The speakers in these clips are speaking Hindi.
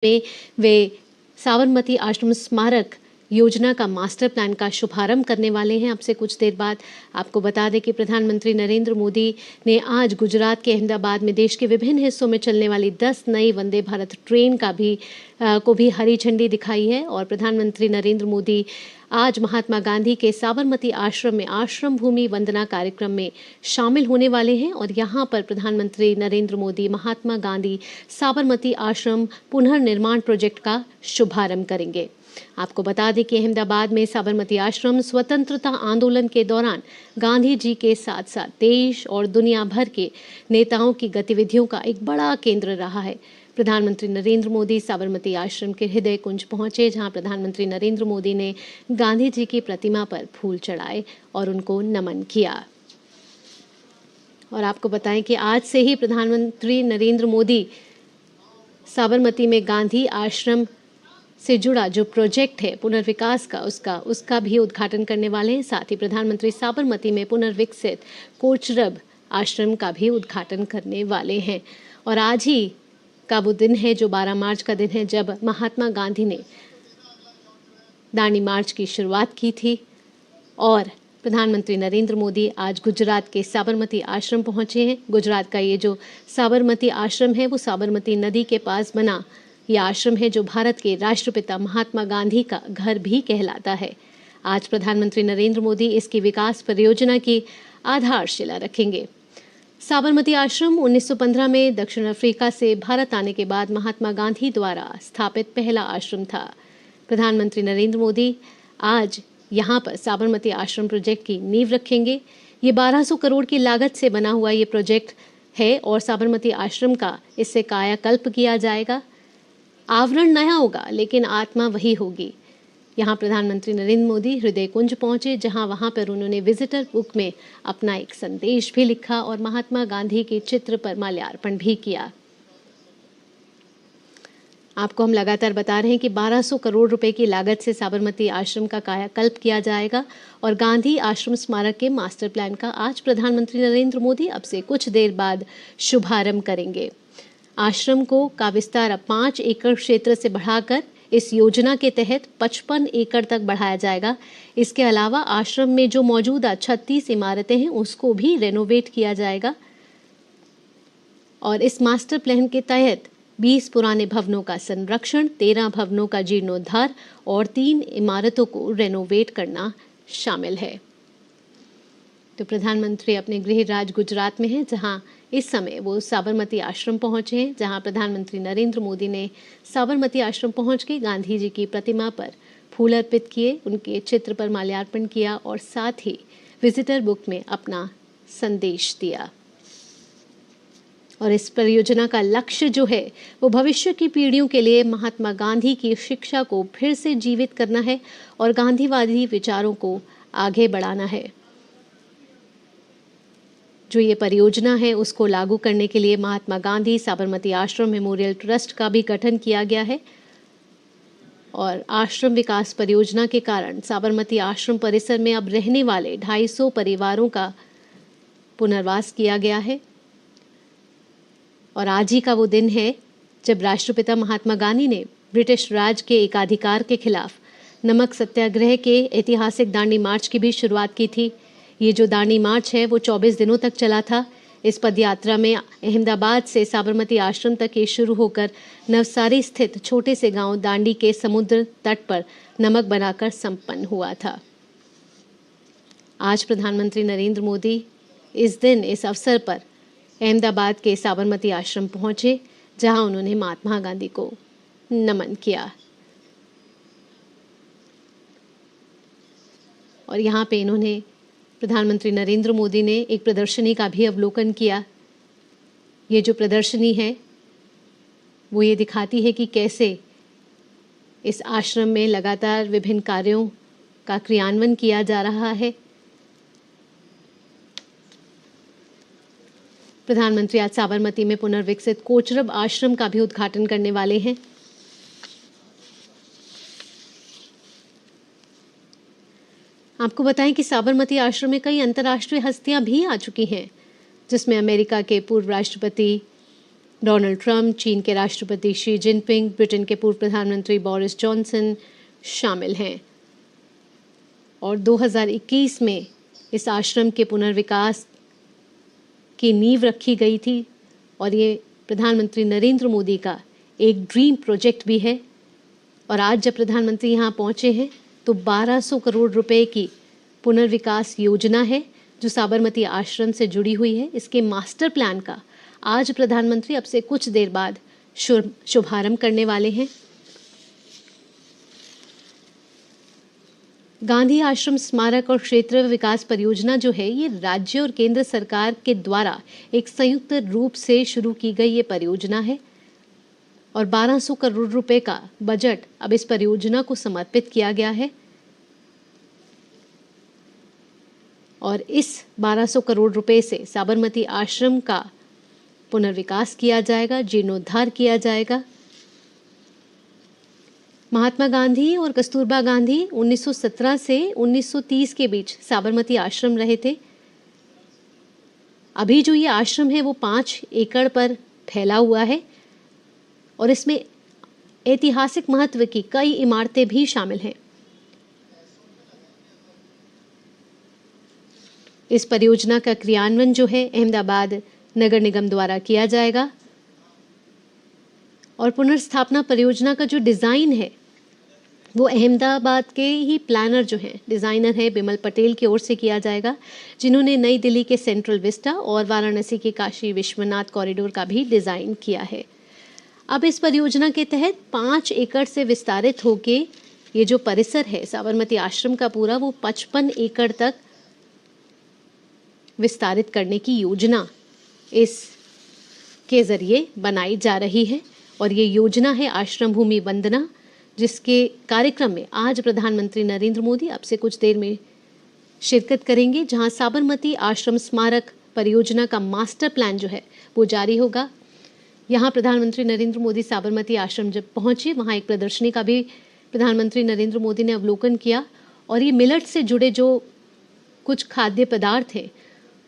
में वे साबरमती आश्रम स्मारक योजना का मास्टर प्लान का शुभारंभ करने वाले हैं। अब से कुछ देर बाद आपको बता दें कि प्रधानमंत्री नरेंद्र मोदी ने आज गुजरात के अहमदाबाद में देश के विभिन्न हिस्सों में चलने वाली 10 नई वंदे भारत ट्रेन को भी हरी झंडी दिखाई है। और प्रधानमंत्री नरेंद्र मोदी आज महात्मा गांधी के साबरमती आश्रम में आश्रम भूमि वंदना कार्यक्रम में शामिल होने वाले हैं और यहाँ पर प्रधानमंत्री नरेंद्र मोदी महात्मा गांधी साबरमती आश्रम पुनर्निर्माण प्रोजेक्ट का शुभारंभ करेंगे। आपको बता दें कि अहमदाबाद में साबरमती आश्रम स्वतंत्रता आंदोलन के दौरान गांधी जी के साथ साथ देश और दुनिया भर के नेताओं की गतिविधियों का एक बड़ा केंद्र रहा है। प्रधानमंत्री नरेंद्र मोदी साबरमती आश्रम के हृदय कुंज पहुंचे, जहां प्रधानमंत्री नरेंद्र मोदी ने गांधी जी की प्रतिमा पर फूल चढ़ाए और उनको नमन किया। और आपको बताएं कि आज से ही प्रधानमंत्री नरेंद्र मोदी साबरमती में गांधी आश्रम से जुड़ा जो प्रोजेक्ट है पुनर्विकास का उसका भी उद्घाटन करने वाले हैं। साथ ही प्रधानमंत्री साबरमती में पुनर्विकसित कोचरब आश्रम का भी उद्घाटन करने वाले हैं। और आज ही का वो दिन है जो 12 मार्च का दिन है जब महात्मा गांधी ने दांडी मार्च की शुरुआत की थी। और प्रधानमंत्री नरेंद्र मोदी आज गुजरात के साबरमती आश्रम पहुंचे हैं। गुजरात का ये जो साबरमती आश्रम है वो साबरमती नदी के पास बना यह आश्रम है जो भारत के राष्ट्रपिता महात्मा गांधी का घर भी कहलाता है। आज प्रधानमंत्री नरेंद्र मोदी इसकी विकास परियोजना की आधारशिला रखेंगे। साबरमती आश्रम 1915 में दक्षिण अफ्रीका से भारत आने के बाद महात्मा गांधी द्वारा स्थापित पहला आश्रम था। प्रधानमंत्री नरेंद्र मोदी आज यहाँ पर साबरमती आश्रम प्रोजेक्ट की नींव रखेंगे। ये 1200 करोड़ की लागत से बना हुआ ये प्रोजेक्ट है और साबरमती आश्रम का इससे कायाकल्प किया जाएगा। आवरण नया होगा लेकिन आत्मा वही होगी। यहाँ प्रधानमंत्री नरेंद्र मोदी हृदय कुंज पहुंचे, जहाँ वहाँ पर उन्होंने विजिटर बुक में अपना एक संदेश भी लिखा और महात्मा गांधी के चित्र पर माल्यार्पण भी किया। आपको हम लगातार बता रहे हैं कि 1200 करोड़ रुपए की लागत से साबरमती आश्रम का कायाकल्प किया जाएगा और गांधी आश्रम स्मारक के मास्टर प्लान का आज प्रधानमंत्री नरेंद्र मोदी अब से कुछ देर बाद शुभारंभ करेंगे। आश्रम का विस्तार अब 5 एकड़ क्षेत्र से बढ़ाकर इस योजना के तहत 55 एकड़ तक बढ़ाया जाएगा। इसके अलावा आश्रम में जो मौजूदा 36 इमारतें हैं उसको भी रेनोवेट किया जाएगा और इस मास्टर प्लान के तहत 20 पुराने भवनों का संरक्षण, 13 भवनों का जीर्णोद्धार और 3 इमारतों को रेनोवेट करना शामिल है। तो प्रधानमंत्री अपने गृह राज्य गुजरात में हैं, जहां इस समय वो साबरमती आश्रम पहुंचे हैं, जहां प्रधानमंत्री नरेंद्र मोदी ने साबरमती आश्रम पहुंच के गांधी जी की प्रतिमा पर फूल अर्पित किए, उनके चित्र पर माल्यार्पण किया और साथ ही विजिटर बुक में अपना संदेश दिया। और इस परियोजना का लक्ष्य जो है वो भविष्य की पीढ़ियों के लिए महात्मा गांधी की शिक्षा को फिर से जीवित करना है और गांधीवादी विचारों को आगे बढ़ाना है। जो ये परियोजना है उसको लागू करने के लिए महात्मा गांधी साबरमती आश्रम मेमोरियल ट्रस्ट का भी गठन किया गया है और आश्रम विकास परियोजना के कारण साबरमती आश्रम परिसर में अब रहने वाले 250 परिवारों का पुनर्वास किया गया है। और आज ही का वो दिन है जब राष्ट्रपिता महात्मा गांधी ने ब्रिटिश राज के एकाधिकार के खिलाफ नमक सत्याग्रह के ऐतिहासिक दांडी मार्च की भी शुरुआत की थी। ये जो दांडी मार्च है वो 24 दिनों तक चला था। इस पदयात्रा में अहमदाबाद से साबरमती आश्रम तक ये शुरू होकर नवसारी स्थित छोटे से गांव दांडी के समुद्र तट पर नमक बनाकर संपन्न हुआ था। आज प्रधानमंत्री नरेंद्र मोदी इस दिन इस अवसर पर अहमदाबाद के साबरमती आश्रम पहुंचे, जहां उन्होंने महात्मा गांधी को नमन किया और यहाँ पे इन्होंने प्रधानमंत्री नरेंद्र मोदी ने एक प्रदर्शनी का भी अवलोकन किया। ये जो प्रदर्शनी है वो ये दिखाती है कि कैसे इस आश्रम में लगातार विभिन्न कार्यों का क्रियान्वयन किया जा रहा है। प्रधानमंत्री आज साबरमती में पुनर्विकसित कोचरब आश्रम का भी उद्घाटन करने वाले हैं। आपको बताएं कि साबरमती आश्रम में कई अंतर्राष्ट्रीय हस्तियां भी आ चुकी हैं, जिसमें अमेरिका के पूर्व राष्ट्रपति डोनाल्ड ट्रंप, चीन के राष्ट्रपति शी जिनपिंग, ब्रिटेन के पूर्व प्रधानमंत्री बोरिस जॉनसन शामिल हैं। और 2021 में इस आश्रम के पुनर्विकास की नींव रखी गई थी और ये प्रधानमंत्री नरेंद्र मोदी का एक ड्रीम प्रोजेक्ट भी है। और आज जब प्रधानमंत्री यहाँ पहुँचे हैं तो 1200 करोड़ रुपए की पुनर्विकास योजना है जो साबरमती आश्रम से जुड़ी हुई है। इसके मास्टर प्लान का आज प्रधानमंत्री अब से कुछ देर बाद शुभारंभ करने वाले हैं। गांधी आश्रम स्मारक और क्षेत्र विकास परियोजना जो है ये राज्य और केंद्र सरकार के द्वारा एक संयुक्त रूप से शुरू की गई ये परियोजना है और 1200 करोड़ रुपए का बजट अब इस परियोजना को समर्पित किया गया है। और इस 1200 करोड़ रुपए से साबरमती आश्रम का पुनर्विकास किया जाएगा, जीर्णोद्धार किया जाएगा। महात्मा गांधी और कस्तूरबा गांधी 1917 से 1930 के बीच साबरमती आश्रम रहे थे। अभी जो ये आश्रम है वो 5 एकड़ पर फैला हुआ है और इसमें ऐतिहासिक महत्व की कई इमारतें भी शामिल हैं। इस परियोजना का क्रियान्वयन जो है अहमदाबाद नगर निगम द्वारा किया जाएगा और पुनर्स्थापना परियोजना का जो डिज़ाइन है वो अहमदाबाद के ही प्लानर जो हैं, डिज़ाइनर है बिमल पटेल की ओर से किया जाएगा, जिन्होंने नई दिल्ली के सेंट्रल विस्टा और वाराणसी के काशी विश्वनाथ कॉरिडोर का भी डिज़ाइन किया है। अब इस परियोजना के तहत 5 एकड़ से विस्तारित होके ये जो परिसर है साबरमती आश्रम का पूरा वो 55 एकड़ तक विस्तारित करने की योजना इसके ज़रिए बनाई जा रही है। और ये योजना है आश्रम भूमि वंदना, जिसके कार्यक्रम में आज प्रधानमंत्री नरेंद्र मोदी अब से कुछ देर में शिरकत करेंगे, जहां साबरमती आश्रम स्मारक परियोजना का मास्टर प्लान जो है वो जारी होगा। यहां प्रधानमंत्री नरेंद्र मोदी साबरमती आश्रम जब पहुंचे वहां एक प्रदर्शनी का भी प्रधानमंत्री नरेंद्र मोदी ने अवलोकन किया और ये मिलेट से जुड़े जो कुछ खाद्य पदार्थ हैं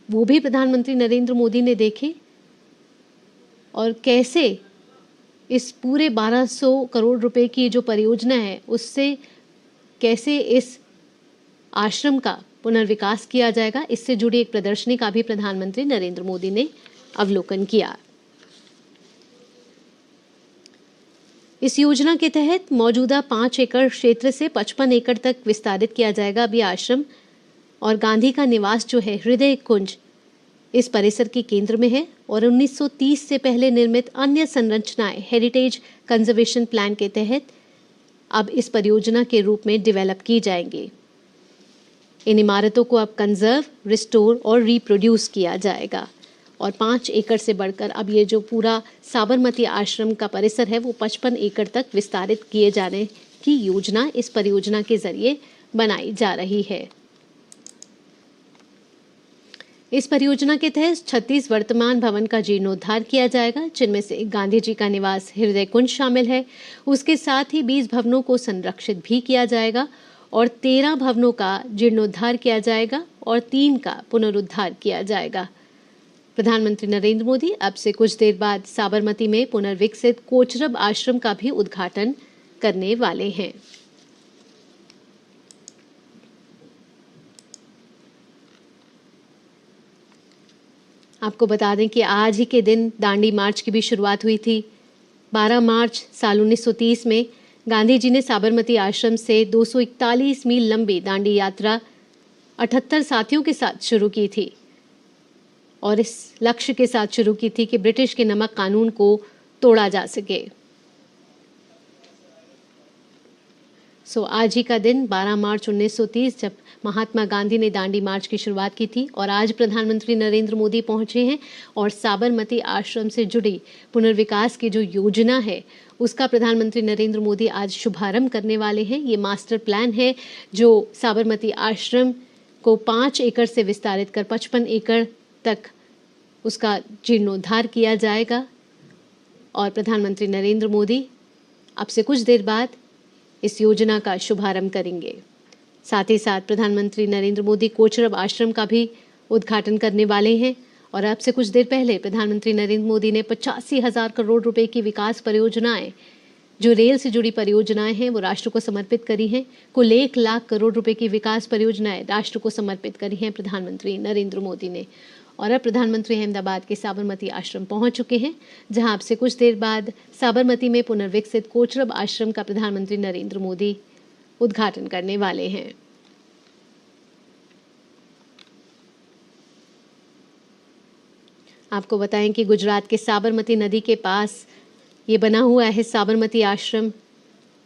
वो भी प्रधानमंत्री नरेंद्र मोदी ने देखे और कैसे इस पूरे 1200 करोड़ रुपए की जो परियोजना है उससे कैसे इस आश्रम का पुनर्विकास किया जाएगा, इससे जुड़ी एक प्रदर्शनी का भी प्रधानमंत्री नरेंद्र मोदी ने अवलोकन किया। इस योजना के तहत मौजूदा 5 एकड़ क्षेत्र से 55 एकड़ तक विस्तारित किया जाएगा अभी आश्रम। और गांधी का निवास जो है हृदय कुंज इस परिसर के केंद्र में है और 1930 से पहले निर्मित अन्य संरचनाएं हेरिटेज कंजर्वेशन प्लान के तहत अब इस परियोजना के रूप में डेवलप की जाएंगी। इन इमारतों को अब कंजर्व, रिस्टोर और रिप्रोड्यूस किया जाएगा और 5 एकड़ से बढ़कर अब ये जो पूरा साबरमती आश्रम का परिसर है वो 55 एकड़ तक विस्तारित किए जाने की योजना इस परियोजना के जरिए बनाई जा रही है। इस परियोजना के तहत 36 वर्तमान भवन का जीर्णोद्धार किया जाएगा, जिनमें से गांधी जी का निवास हृदय कुंज शामिल है। उसके साथ ही 20 भवनों को संरक्षित भी किया जाएगा और 13 भवनों का जीर्णोद्धार किया जाएगा और 3 का पुनरुद्धार किया जाएगा। प्रधानमंत्री नरेंद्र मोदी अब से कुछ देर बाद साबरमती में पुनर्विकसित कोचरब आश्रम का भी उद्घाटन करने वाले हैं। आपको बता दें कि आज ही के दिन दांडी मार्च की भी शुरुआत हुई थी। 12 मार्च साल 1930 में गांधी जी ने साबरमती आश्रम से 241 मील लंबी दांडी यात्रा 78 साथियों के साथ शुरू की थी और इस लक्ष्य के साथ शुरू की थी कि ब्रिटिश के नमक कानून को तोड़ा जा सके। आज ही का दिन 12 मार्च 1930 जब महात्मा गांधी ने दांडी मार्च की शुरुआत की थी और आज प्रधानमंत्री नरेंद्र मोदी पहुंचे हैं और साबरमती आश्रम से जुड़ी पुनर्विकास की जो योजना है उसका प्रधानमंत्री नरेंद्र मोदी आज शुभारंभ करने वाले हैं। ये मास्टर प्लान है जो साबरमती आश्रम को 5 एकड़ से विस्तारित कर 55 एकड़ तक उसका जीर्णोद्धार किया जाएगा और प्रधानमंत्री नरेंद्र मोदी अब से कुछ देर बाद इस योजना का शुभारंभ करेंगे। साथ ही साथ प्रधानमंत्री नरेंद्र मोदी कोचरब आश्रम का भी उद्घाटन करने वाले हैं और अब से कुछ देर पहले प्रधानमंत्री नरेंद्र मोदी ने 85,000 करोड़ रुपए की विकास परियोजनाएं, जो रेल से जुड़ी परियोजनाएं हैं, वो राष्ट्र को समर्पित करी हैं। कुल 1 लाख करोड़ रुपए की विकास परियोजनाएं राष्ट्र को समर्पित करी हैं प्रधानमंत्री नरेंद्र मोदी ने। और अब प्रधानमंत्री अहमदाबाद के साबरमती आश्रम पहुंच चुके हैं, जहां अब से कुछ देर बाद साबरमती में पुनर्विकसित कोचरब आश्रम का प्रधानमंत्री नरेंद्र मोदी उद्घाटन करने वाले हैं। आपको बताएं कि गुजरात के साबरमती नदी के पास ये बना हुआ है साबरमती आश्रम,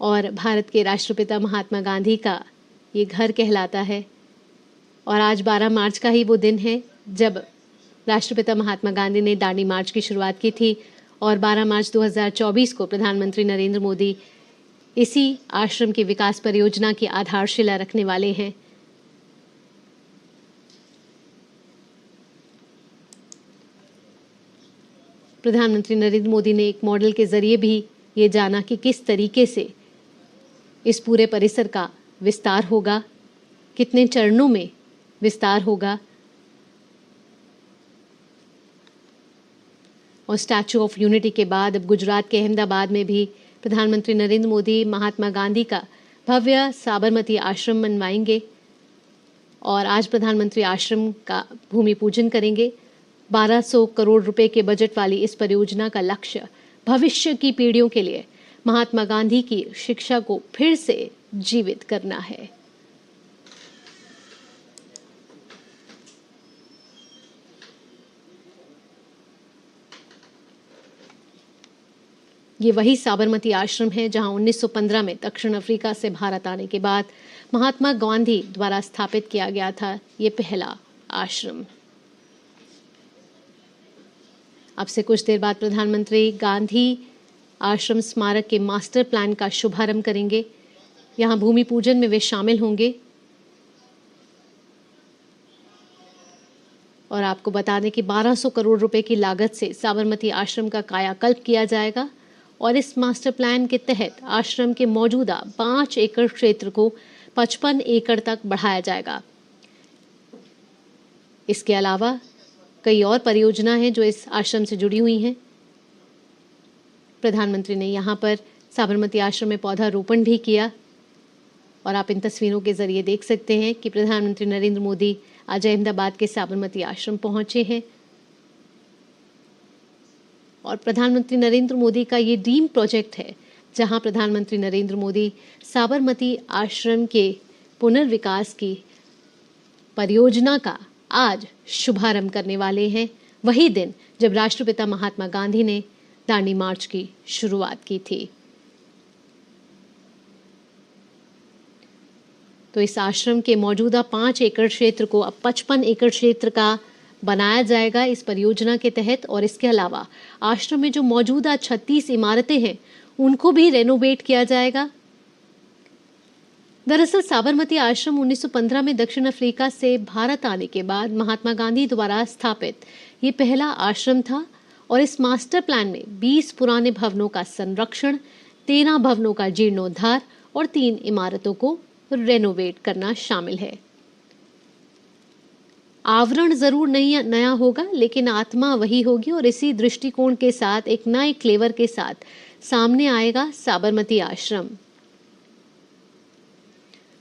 और भारत के राष्ट्रपिता महात्मा गांधी का ये घर कहलाता है। और आज 12 मार्च का ही वो दिन है जब राष्ट्रपिता महात्मा गांधी ने दांडी मार्च की शुरुआत की थी, और 12 मार्च 2024 को प्रधानमंत्री नरेंद्र मोदी इसी आश्रम की विकास परियोजना की आधारशिला रखने वाले हैं। प्रधानमंत्री नरेंद्र मोदी ने एक मॉडल के जरिए भी ये जाना कि किस तरीके से इस पूरे परिसर का विस्तार होगा, कितने चरणों में विस्तार होगा। और स्टैचू ऑफ यूनिटी के बाद अब गुजरात के अहमदाबाद में भी प्रधानमंत्री नरेंद्र मोदी महात्मा गांधी का भव्य साबरमती आश्रम बनवाएंगे, और आज प्रधानमंत्री आश्रम का भूमि पूजन करेंगे। 1200 करोड़ रुपए के बजट वाली इस परियोजना का लक्ष्य भविष्य की पीढ़ियों के लिए महात्मा गांधी की शिक्षा को फिर से जीवित करना है। ये वही साबरमती आश्रम है जहां 1915 में दक्षिण अफ्रीका से भारत आने के बाद महात्मा गांधी द्वारा स्थापित किया गया था ये पहला आश्रम। अब से कुछ देर बाद प्रधानमंत्री गांधी आश्रम स्मारक के मास्टर प्लान का शुभारंभ करेंगे। यहां भूमि पूजन में वे शामिल होंगे। और आपको बता दें कि 1200 करोड़ रुपए की लागत से साबरमती आश्रम का कायाकल्प किया जाएगा, और इस मास्टर प्लान के तहत आश्रम के मौजूदा 5 एकड़ क्षेत्र को 55 एकड़ तक बढ़ाया जाएगा। इसके अलावा कई और परियोजना हैं जो इस आश्रम से जुड़ी हुई हैं। प्रधानमंत्री ने यहाँ पर साबरमती आश्रम में पौधारोपण भी किया, और आप इन तस्वीरों के जरिए देख सकते हैं कि प्रधानमंत्री नरेंद्र मोदी आज अहमदाबाद के साबरमती आश्रम पहुंचे हैं। और प्रधानमंत्री नरेंद्र मोदी का ये ड्रीम प्रोजेक्ट है, जहां प्रधानमंत्री नरेंद्र मोदी साबरमती आश्रम के पुनर्विकास की परियोजना का आज शुभारंभ करने वाले हैं, वही दिन जब राष्ट्रपिता महात्मा गांधी ने दांडी मार्च की शुरुआत की थी। तो इस आश्रम के मौजूदा 5 एकड़ क्षेत्र को अब 55 एकड़ क्षेत्र का बनाया जाएगा इस परियोजना के तहत। और इसके अलावा आश्रम में जो मौजूदा 36 इमारतें हैं उनको भी रेनोवेट किया जाएगा। दरअसल साबरमती आश्रम 1915 में दक्षिण अफ्रीका से भारत आने के बाद महात्मा गांधी द्वारा स्थापित ये पहला आश्रम था, और इस मास्टर प्लान में 20 पुराने भवनों का संरक्षण, 13 भवनों का जीर्णोद्धार और 3 इमारतों को रेनोवेट करना शामिल है। आवरण जरूर नहीं नया होगा, लेकिन आत्मा वही होगी, और इसी दृष्टिकोण के साथ एक नए फ्लेवर के साथ सामने आएगा साबरमती आश्रम।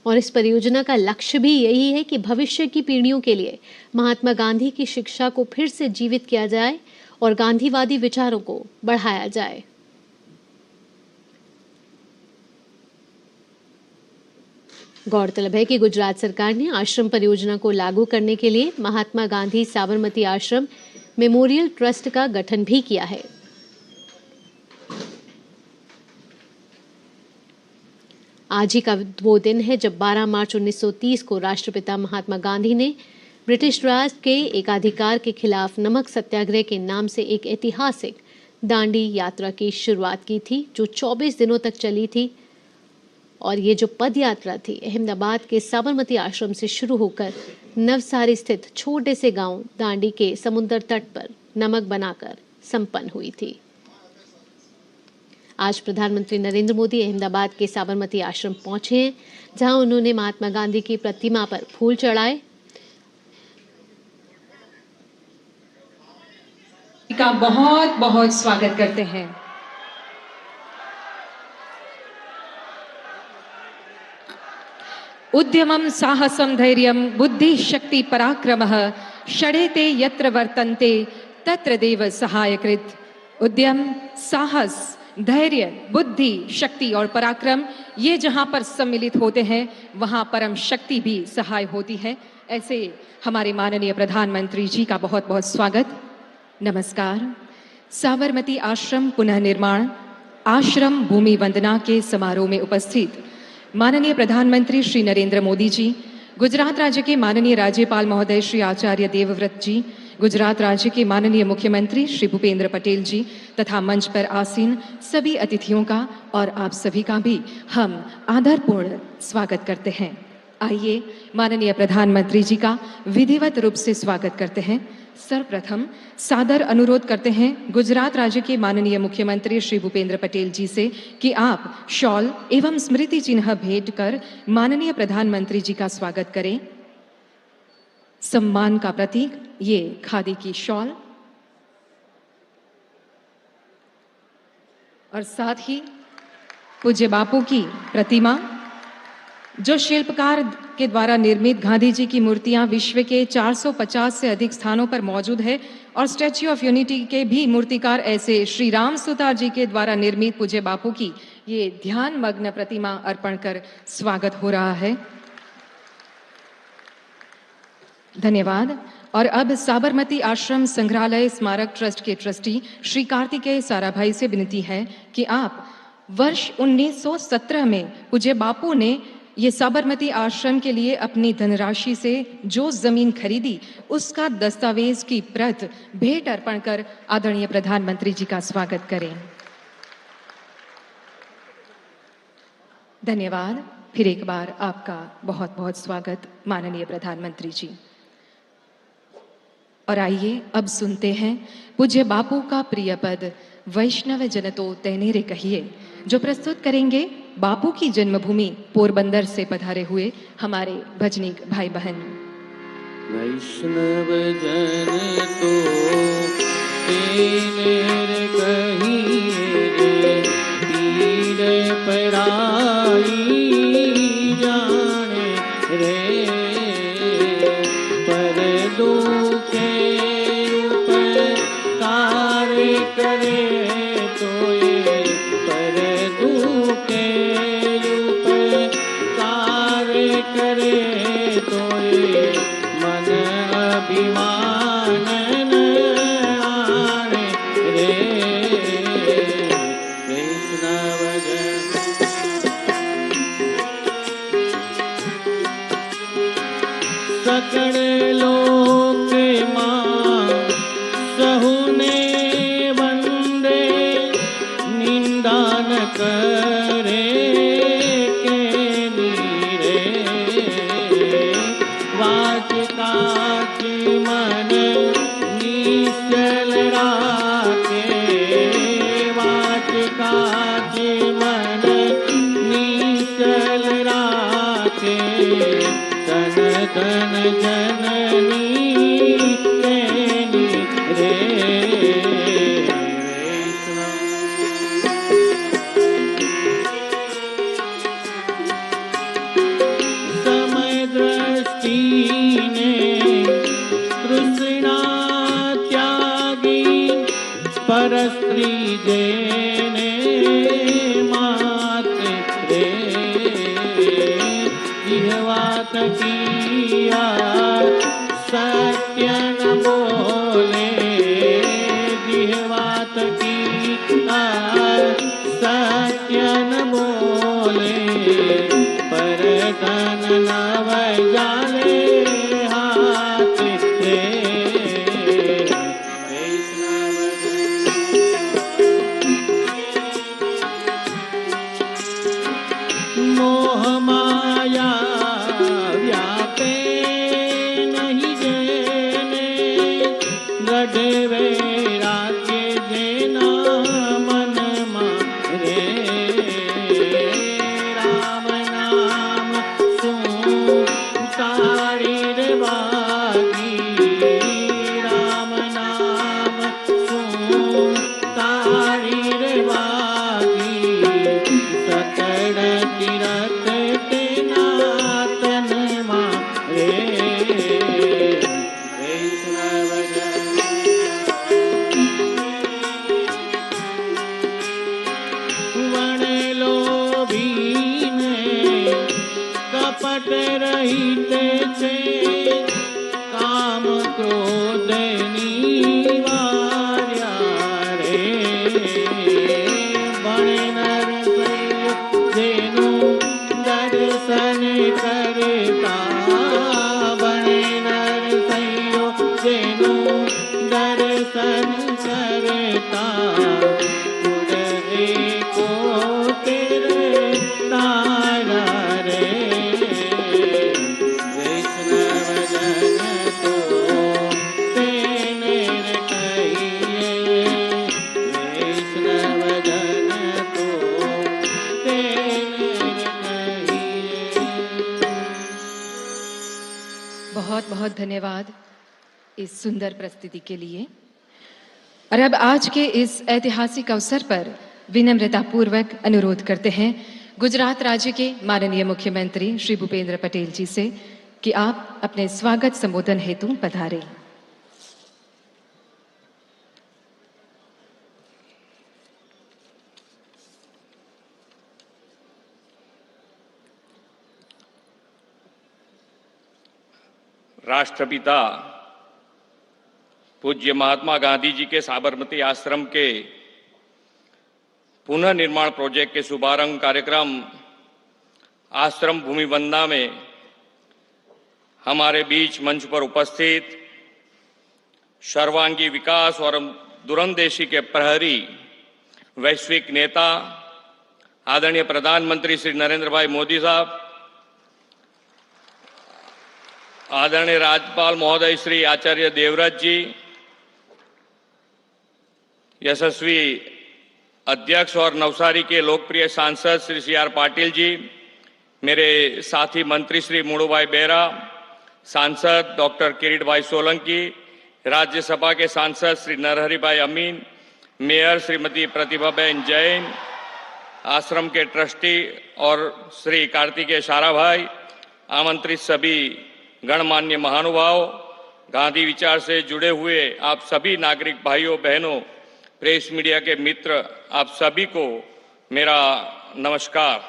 और इस परियोजना का लक्ष्य भी यही है कि भविष्य की पीढ़ियों के लिए महात्मा गांधी की शिक्षा को फिर से जीवित किया जाए और गांधीवादी विचारों को बढ़ाया जाए। गौरतलब है कि गुजरात सरकार ने आश्रम परियोजना को लागू करने के लिए महात्मा गांधी साबरमती आश्रम मेमोरियल ट्रस्ट का गठन भी किया है। आज ही का वो दिन है जब 12 मार्च 1930 को राष्ट्रपिता महात्मा गांधी ने ब्रिटिश राज के एकाधिकार के खिलाफ नमक सत्याग्रह के नाम से एक ऐतिहासिक दांडी यात्रा की शुरुआत की थी, जो 24 दिनों तक चली थी। और ये जो पद यात्रा थी अहमदाबाद के साबरमती आश्रम से शुरू होकर नवसारी स्थित छोटे से गांव दांडी के समुद्र तट पर नमक बनाकर संपन्न हुई थी। आज प्रधानमंत्री नरेंद्र मोदी अहमदाबाद के साबरमती आश्रम पहुंचे हैं, जहां उन्होंने महात्मा गांधी की प्रतिमा पर फूल चढ़ाए का बहुत बहुत स्वागत करते हैं। उद्यमं साहसं धैर्यं बुद्धि शक्ति पराक्रमः षडेते यत्र वर्तन्ते तत्र देव सहायकृत। उद्यम, साहस, धैर्य, बुद्धि, शक्ति और पराक्रम ये जहां पर सम्मिलित होते हैं वहां परम शक्ति भी सहाय होती है। ऐसे हमारे माननीय प्रधानमंत्री जी का बहुत बहुत स्वागत। नमस्कार। साबरमती आश्रम पुनः निर्माण आश्रम भूमि वंदना के समारोह में उपस्थित माननीय प्रधानमंत्री श्री नरेंद्र मोदी जी, गुजरात राज्य के माननीय राज्यपाल महोदय श्री आचार्य देवव्रत जी, गुजरात राज्य के माननीय मुख्यमंत्री श्री भूपेंद्र पटेल जी तथा मंच पर आसीन सभी अतिथियों का और आप सभी का भी हम आदरपूर्ण स्वागत करते हैं। आइए माननीय प्रधानमंत्री जी का विधिवत रूप से स्वागत करते हैं। सर्वप्रथम सादर अनुरोध करते हैं गुजरात राज्य के माननीय मुख्यमंत्री श्री भूपेंद्र पटेल जी से कि आप शॉल एवं स्मृति चिन्ह भेंट कर माननीय प्रधानमंत्री जी का स्वागत करें। सम्मान का प्रतीक ये खादी की शॉल और साथ ही पूज्य बापू की प्रतिमा, जो शिल्पकार के द्वारा निर्मित गांधी जी की मूर्तियां विश्व के 450 से अधिक स्थानों पर मौजूद है और स्टैच्यू ऑफ यूनिटी के भी मूर्तिकार ऐसे श्री राम सुतार जी के द्वारा निर्मित पूज्य बापू की ये ध्यान मग्न प्रतिमा अर्पण कर स्वागत हो रहा है। धन्यवाद। और अब साबरमती आश्रम संग्रहालय स्मारक ट्रस्ट के ट्रस्टी श्री कार्तिकेय साराभाई से विनती है कि आप वर्ष 1917 में पूज्य बापू ने ये साबरमती आश्रम के लिए अपनी धनराशि से जो जमीन खरीदी उसका दस्तावेज की प्रत भेंट अर्पण कर आदरणीय प्रधानमंत्री जी का स्वागत करें। धन्यवाद। फिर एक बार आपका बहुत बहुत स्वागत माननीय प्रधानमंत्री जी। और आइए अब सुनते हैं पूज्य बापू का प्रिय पद वैष्णव जन तो तेनेरे कहिए, जो प्रस्तुत करेंगे बापू की जन्मभूमि पोरबंदर से पधारे हुए हमारे भजनीक भाई बहन। वैष्णव जन तो तेनेरे कहिए, पीर पराई जाने रे, पर दुखे उपकार करे तो ये, पर दुखे उपकार करे तो ये, मन अभिमान न आने रे। वैष्णव जन सकल लोक मां सहुने वंदे, निंदा न करे के नीरे, वाच काच मन निश्चल राखे, वाच काच मन निश्चल राखे, तन तन जननी तेनी रे। समय दृष्टि ने तृष्णा त्यागी, पर स्त्री जेने मात रे, जिह्वात किया सत्य न बोले, जिह्वात किया सत्य न बोले, पर तन नव जाले हाथ रे। मोह माया व्यापे नहीं जेने, गढ़े वैराग्य जेना मन मारे, राम नाम सुतारी रे बागी, राम नाम रहिते छे काम क्रोध निवार्या रे बने नर जेनु दर्शन करता बने नर जेनु दर्शन करता को तेरे तारा रे वैष्णव जन तो तेने रे कहिए वैष्णव जन तो तेने रे कहिए। बहुत बहुत धन्यवाद इस सुंदर प्रस्तुति के लिए। और अब आज के इस ऐतिहासिक अवसर पर विनम्रता पूर्वक अनुरोध करते हैं गुजरात राज्य के माननीय मुख्यमंत्री श्री भूपेंद्र पटेल जी से कि आप अपने स्वागत संबोधन हेतु पधारें। राष्ट्रपिता पूज्य महात्मा गांधी जी के साबरमती आश्रम के पुनः निर्माण प्रोजेक्ट के शुभारंभ कार्यक्रम आश्रम भूमि वंदना में हमारे बीच मंच पर उपस्थित सर्वांगी विकास और दूरंदेशी के प्रहरी वैश्विक नेता आदरणीय प्रधानमंत्री श्री नरेंद्र भाई मोदी साहब, आदरणीय राज्यपाल महोदय श्री आचार्य देवव्रत जी, यशस्वी अध्यक्ष और नवसारी के लोकप्रिय सांसद श्री सी.आर. पाटिल जी, मेरे साथी मंत्री श्री मुड़ूभाई बेरा, सांसद डॉक्टर किरीट भाई सोलंकी, राज्यसभा के सांसद श्री नरहरि भाई अमीन, मेयर श्रीमती प्रतिभाबेन जैन, आश्रम के ट्रस्टी और श्री कार्तिकेय साराभाई, आमंत्रित सभी गणमान्य महानुभाव, गांधी विचार से जुड़े हुए आप सभी नागरिक भाइयों बहनों, प्रेस मीडिया के मित्र, आप सभी को मेरा नमस्कार।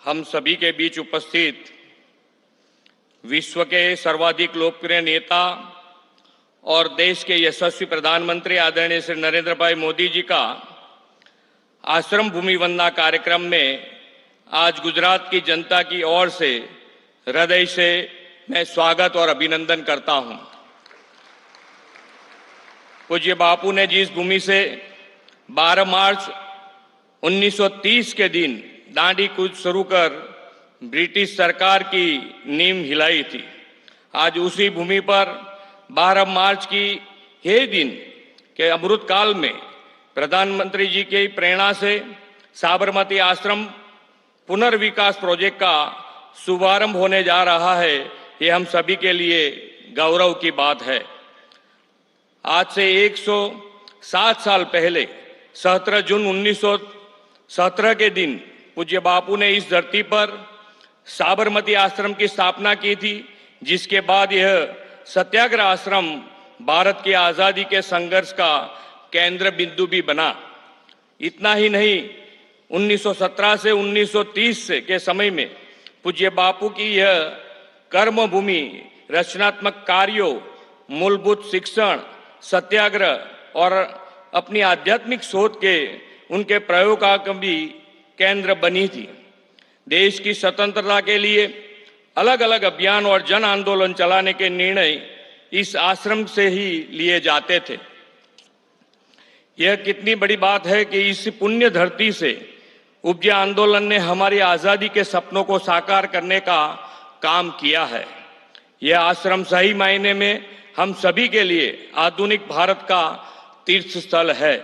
हम सभी के बीच उपस्थित विश्व के सर्वाधिक लोकप्रिय नेता और देश के यशस्वी प्रधानमंत्री आदरणीय श्री नरेंद्र भाई मोदी जी का आश्रम भूमि वंदना कार्यक्रम में आज गुजरात की जनता की ओर से हृदय से मैं स्वागत और अभिनंदन करता हूं। पूज्य बापू ने जिस भूमि से 12 मार्च 1930 के दिन दांडी कूच शुरू कर ब्रिटिश सरकार की नींव हिलाई थी, आज उसी भूमि पर 12 मार्च की हे दिन के अमृत काल में प्रधानमंत्री जी की प्रेरणा से साबरमती आश्रम पुनर्विकास प्रोजेक्ट का शुभारंभ होने जा रहा है। ये हम सभी के लिए गौरव की बात है। आज से 107 साल पहले 17 जून 1917 के दिन पूज्य बापू ने इस धरती पर साबरमती आश्रम की स्थापना की थी, जिसके बाद यह सत्याग्रह आश्रम भारत की आजादी के संघर्ष का केंद्र बिंदु भी बना। इतना ही नहीं, 1917 से 1930 के समय में पूज्य बापू की यह कर्म भूमि रचनात्मक कार्यों, मूलभूत शिक्षण, सत्याग्रह और अपनी आध्यात्मिक सोच के उनके प्रयोग का भी केंद्र बनी थी। देश की स्वतंत्रता के लिए अलग अलग अभियान और जन आंदोलन चलाने के निर्णय इस आश्रम से ही लिए जाते थे। यह कितनी बड़ी बात है कि इस पुण्य धरती से उपजे आंदोलन ने हमारी आजादी के सपनों को साकार करने का काम किया है। यह आश्रम सही मायने में हम सभी के लिए आधुनिक भारत का तीर्थ स्थल है।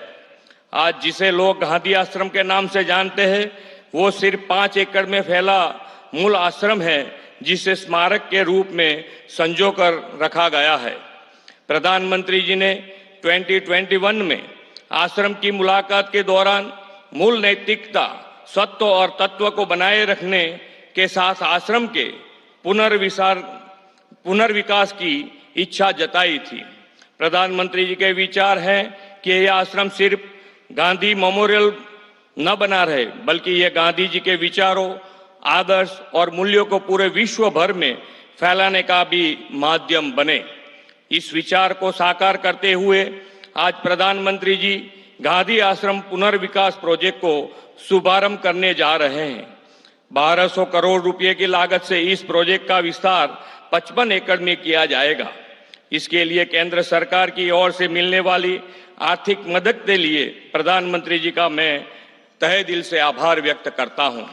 आज जिसे लोग गांधी आश्रम के नाम से जानते हैं, वो सिर्फ 5 एकड़ में फैला मूल आश्रम है, जिसे स्मारक के रूप में संजो कर रखा गया है। प्रधानमंत्री जी ने 2021 में आश्रम की मुलाकात के दौरान मूल नैतिकता, सत्व और तत्व को बनाए रखने के साथ आश्रम के पुनर्विकास की इच्छा जताई थी। प्रधानमंत्री जी के विचार हैं कि यह आश्रम सिर्फ गांधी मेमोरियल न बना रहे, बल्कि ये गांधी जी के विचारों, आदर्श और मूल्यों को पूरे विश्व भर में फैलाने का भी माध्यम बने। इस विचार को साकार करते हुए आज प्रधानमंत्री जी गांधी आश्रम पुनर्विकास प्रोजेक्ट को शुभारंभ करने जा रहे हैं। 1200 करोड़ रुपए की लागत से इस प्रोजेक्ट का विस्तार 55 एकड़ में किया जाएगा। इसके लिए केंद्र सरकार की ओर से मिलने वाली आर्थिक मदद के लिए प्रधानमंत्री जी का मैं तहे दिल से आभार व्यक्त करता हूं।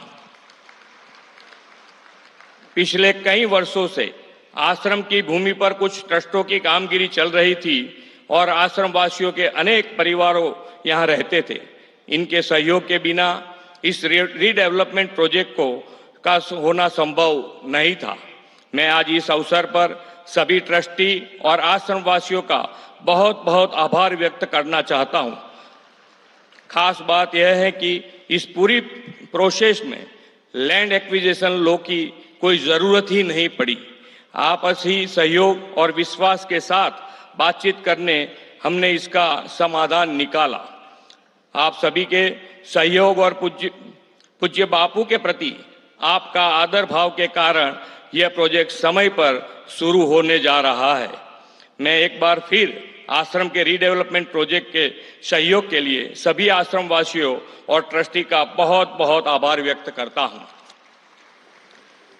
पिछले कई वर्षों से आश्रम की भूमि पर कुछ ट्रस्टों की कामगिरी चल रही थी और आश्रम वासियों के अनेक परिवारों यहां रहते थे। इनके सहयोग के बिना इस रीडेवलपमेंट प्रोजेक्ट का होना संभव नहीं था। मैं आज इस अवसर पर सभी ट्रस्टी और आश्रम वासियों का बहुत बहुत आभार व्यक्त करना चाहता हूं। खास बात यह है कि इस पूरी प्रोसेस में लैंड एक्विजिशन लॉ की कोई जरूरत ही नहीं पड़ी। आपसी सहयोग और विश्वास के साथ बातचीत करने हमने इसका समाधान निकाला। आप सभी के सहयोग और पूज्य बापू के प्रति आपका आदर भाव के कारण यह प्रोजेक्ट समय पर शुरू होने जा रहा है। मैं एक बार फिर आश्रम के रीडेवलपमेंट प्रोजेक्ट के सहयोग के लिए सभी आश्रम वासियों और ट्रस्टी का बहुत बहुत आभार व्यक्त करता हूं।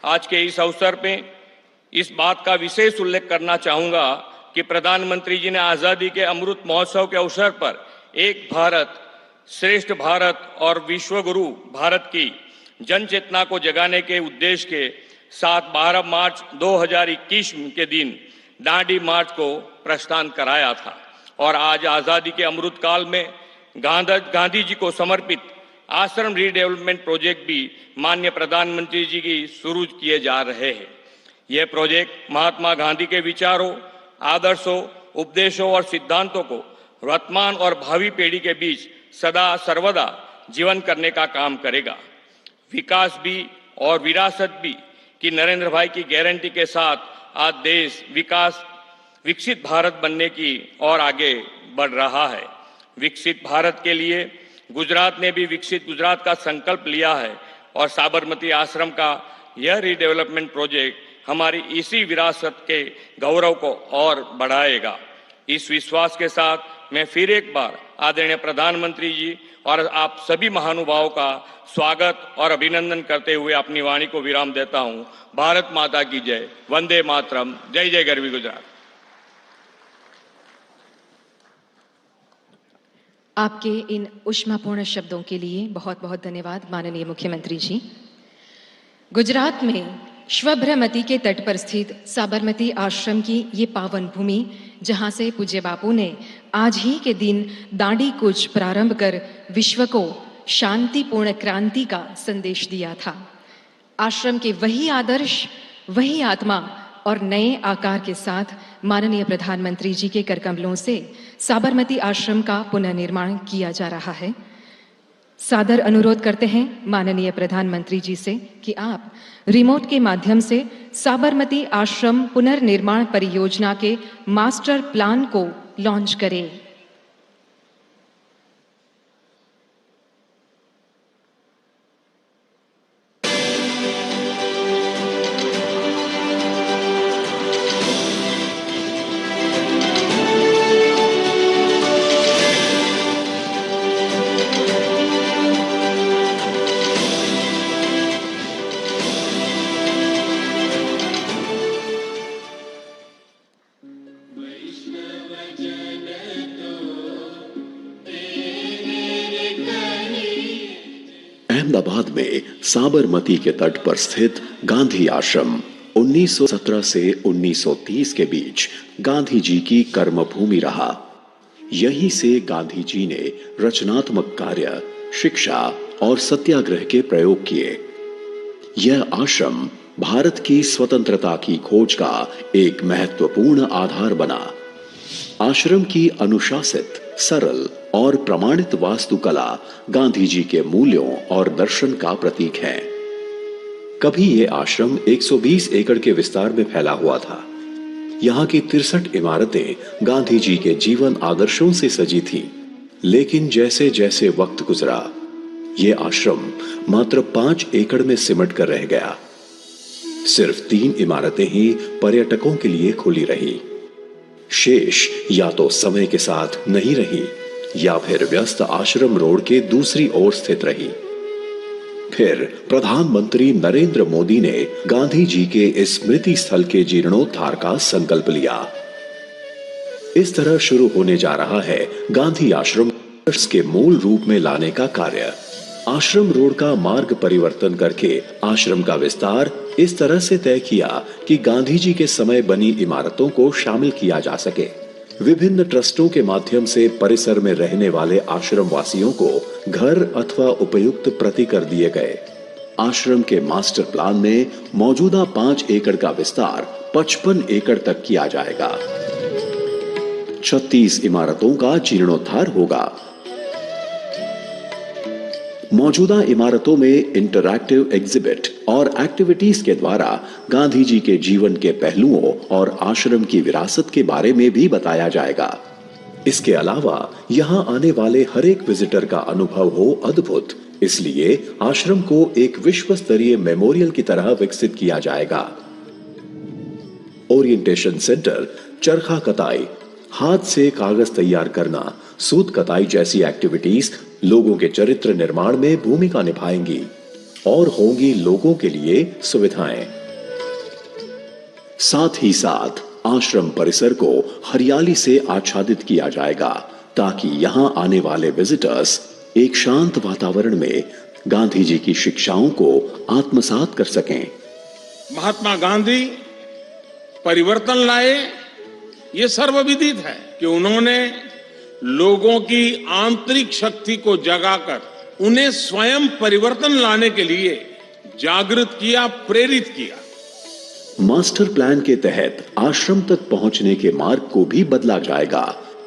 आज के इस अवसर पे इस बात का विशेष उल्लेख करना चाहूंगा कि प्रधानमंत्री जी ने आजादी के अमृत महोत्सव के अवसर पर एक भारत श्रेष्ठ भारत और विश्व गुरु भारत की जन चेतना को जगाने के उद्देश्य के साथ 12 मार्च 2021 के दिन दांडी मार्च को प्रस्थान कराया था और आज आजादी के अमृत काल में गांधी जी को समर्पित आश्रम रीडेवलपमेंट प्रोजेक्ट भी माननीय प्रधानमंत्री जी की शुरू किए जा रहे हैं। यह प्रोजेक्ट महात्मा गांधी के विचारों, आदर्शों, उपदेशों और सिद्धांतों को वर्तमान और भावी पीढ़ी के बीच सदा सर्वदा जीवन करने का काम करेगा। विकास भी और विरासत भी कि नरेंद्र भाई की गारंटी के साथ आज देश विकसित भारत बनने की ओर आगे बढ़ रहा है। विकसित भारत के लिए गुजरात ने भी विकसित गुजरात का संकल्प लिया है और साबरमती आश्रम का यह रीडेवलपमेंट प्रोजेक्ट हमारी इसी विरासत के गौरव को और बढ़ाएगा। इस विश्वास के साथ मैं फिर एक बार आदरणीय प्रधानमंत्री जी और आप सभी महानुभावों का स्वागत और अभिनंदन करते हुए अपनी वाणी को विराम देता हूं। भारत माता की जय। वंदे मातरम। जय जय गरवी गुजरात। आपके इन ऊष्मापूर्ण शब्दों के लिए बहुत बहुत धन्यवाद माननीय मुख्यमंत्री जी। गुजरात में श्वभ्रमती के तट पर स्थित साबरमती आश्रम की ये पावन भूमि, जहां से पूज्य बापू ने आज ही के दिन दांडी कूच प्रारंभ कर विश्व को शांतिपूर्ण क्रांति का संदेश दिया था। आश्रम के वही आदर्श, वही आत्मा और नए आकार के साथ माननीय प्रधानमंत्री जी के करकमलों से साबरमती आश्रम का पुनर्निर्माण किया जा रहा है। सादर अनुरोध करते हैं माननीय प्रधानमंत्री जी से कि आप रिमोट के माध्यम से साबरमती आश्रम पुनर्निर्माण परियोजना के मास्टर प्लान को लॉन्च करें। अहमदाबाद में साबरमती के तट पर स्थित गांधी आश्रम 1917 से 1930 के बीच गांधी जी की कर्मभूमि रहा। यहीं से गांधी जी ने रचनात्मक कार्य, शिक्षा और सत्याग्रह के प्रयोग किए। यह आश्रम भारत की स्वतंत्रता की खोज का एक महत्वपूर्ण आधार बना। आश्रम की अनुशासित, सरल और प्रमाणित वास्तुकला गांधी जी के मूल्यों और दर्शन का प्रतीक है। कभी यह आश्रम 120 एकड़ के विस्तार में फैला हुआ था। यहाँ की 63 इमारतें गांधी जी के जीवन आदर्शों से सजी थीं। लेकिन जैसे जैसे वक्त गुजरा, ये आश्रम मात्र 5 एकड़ में सिमट कर रह गया। सिर्फ 3 इमारतें ही पर्यटकों के लिए खुली रही। शेष या तो समय के साथ नहीं रही या फिर व्यस्त आश्रम रोड के दूसरी ओर स्थित रही। फिर प्रधानमंत्री नरेंद्र मोदी ने गांधी जी के इस स्मृति स्थल के जीर्णोद्धार का संकल्प लिया। इस तरह शुरू होने जा रहा है गांधी आश्रम के मूल रूप में लाने का कार्य। आश्रम रोड का मार्ग परिवर्तन करके आश्रम का विस्तार इस तरह से तय किया कि गांधी जी के समय बनी इमारतों को शामिल किया जा सके। विभिन्न ट्रस्टों के माध्यम से परिसर में रहने वाले आश्रम वासियों को घर अथवा उपयुक्त प्रति कर दिए गए। आश्रम के मास्टर प्लान में मौजूदा 5 एकड़ का विस्तार 55 एकड़ तक किया जाएगा। 36 इमारतों का जीर्णोद्धार होगा। मौजूदा इमारतों में इंटरैक्टिव एग्जिबिट और एक्टिविटीज के द्वारा गांधी जी के जीवन के पहलुओं और आश्रम की विरासत के बारे में भी बताया जाएगा। इसके अलावा यहां आने वाले हर एक विजिटर का अनुभव हो अद्भुत, इसलिए आश्रम को एक विश्व स्तरीय मेमोरियल की तरह विकसित किया जाएगा। ओरिएंटेशन सेंटर, चरखा कताई, हाथ से कागज तैयार करना, सूत कताई जैसी एक्टिविटीज लोगों के चरित्र निर्माण में भूमिका निभाएंगी और होंगी लोगों के लिए सुविधाएं। साथ ही साथ आश्रम परिसर को हरियाली से आच्छादित किया जाएगा ताकि यहां आने वाले विजिटर्स एक शांत वातावरण में गांधी जी की शिक्षाओं को आत्मसात कर सकें। महात्मा गांधी परिवर्तन लाए, ये सर्वविदित है कि उन्होंने लोगों की आंतरिक शक्ति को जगाकर उन्हें स्वयं परिवर्तन लाने के लिए जागृत किया, प्रेरित किया। मास्टर प्लान के तहत आश्रम तक पहुंचने के मार्ग को भी बदला जाएगा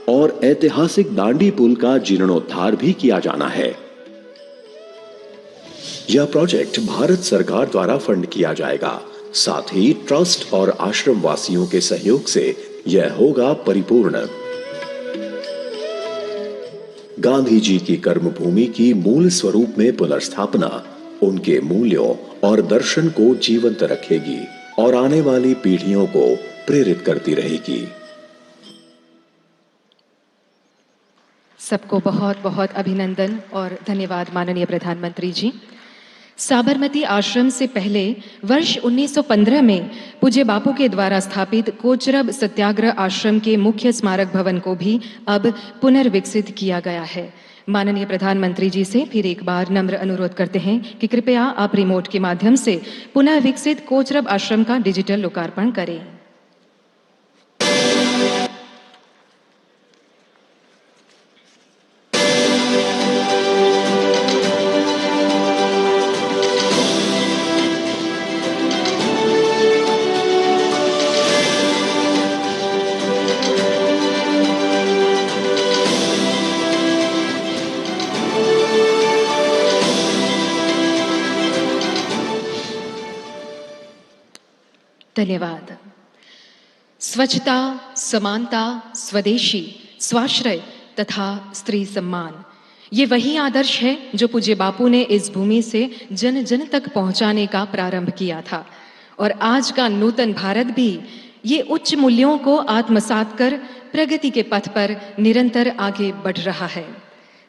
और ऐतिहासिक दांडी पुल का जीर्णोद्धार भी किया जाना है। यह प्रोजेक्ट भारत सरकार द्वारा फंड किया जाएगा। साथ ही ट्रस्ट और आश्रम वासियों के सहयोग से यह होगा परिपूर्ण। गांधी जी की कर्मभूमि की मूल स्वरूप में पुनर्स्थापना उनके मूल्यों और दर्शन को जीवंत रखेगी और आने वाली पीढ़ियों को प्रेरित करती रहेगी। सबको बहुत बहुत अभिनंदन और धन्यवाद माननीय प्रधानमंत्री जी। साबरमती आश्रम से पहले वर्ष 1915 में पूज्य बापू के द्वारा स्थापित कोचरब सत्याग्रह आश्रम के मुख्य स्मारक भवन को भी अब पुनर्विकसित किया गया है। माननीय प्रधानमंत्री जी से फिर एक बार नम्र अनुरोध करते हैं कि कृपया आप रिमोट के माध्यम से पुनः विकसित कोचरब आश्रम का डिजिटल लोकार्पण करें। धन्यवाद। स्वच्छता, समानता, स्वदेशी, स्वाश्रय तथा स्त्री सम्मान, ये वही आदर्श है जो पूज्य बापू ने इस भूमि से जन जन तक पहुंचाने का प्रारंभ किया था और आज का नूतन भारत भी ये उच्च मूल्यों को आत्मसात कर प्रगति के पथ पर निरंतर आगे बढ़ रहा है।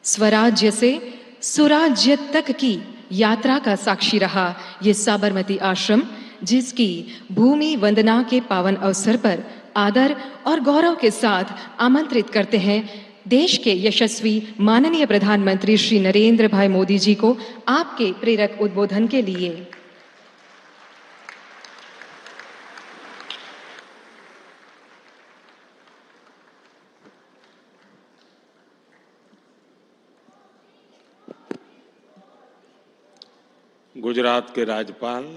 स्वराज्य से सुराज्य तक की यात्रा का साक्षी रहा ये साबरमती आश्रम, जिसकी भूमि वंदना के पावन अवसर पर आदर और गौरव के साथ आमंत्रित करते हैं देश के यशस्वी माननीय प्रधानमंत्री श्री नरेंद्र भाई मोदी जी को आपके प्रेरक उद्बोधन के लिए। गुजरात के राज्यपाल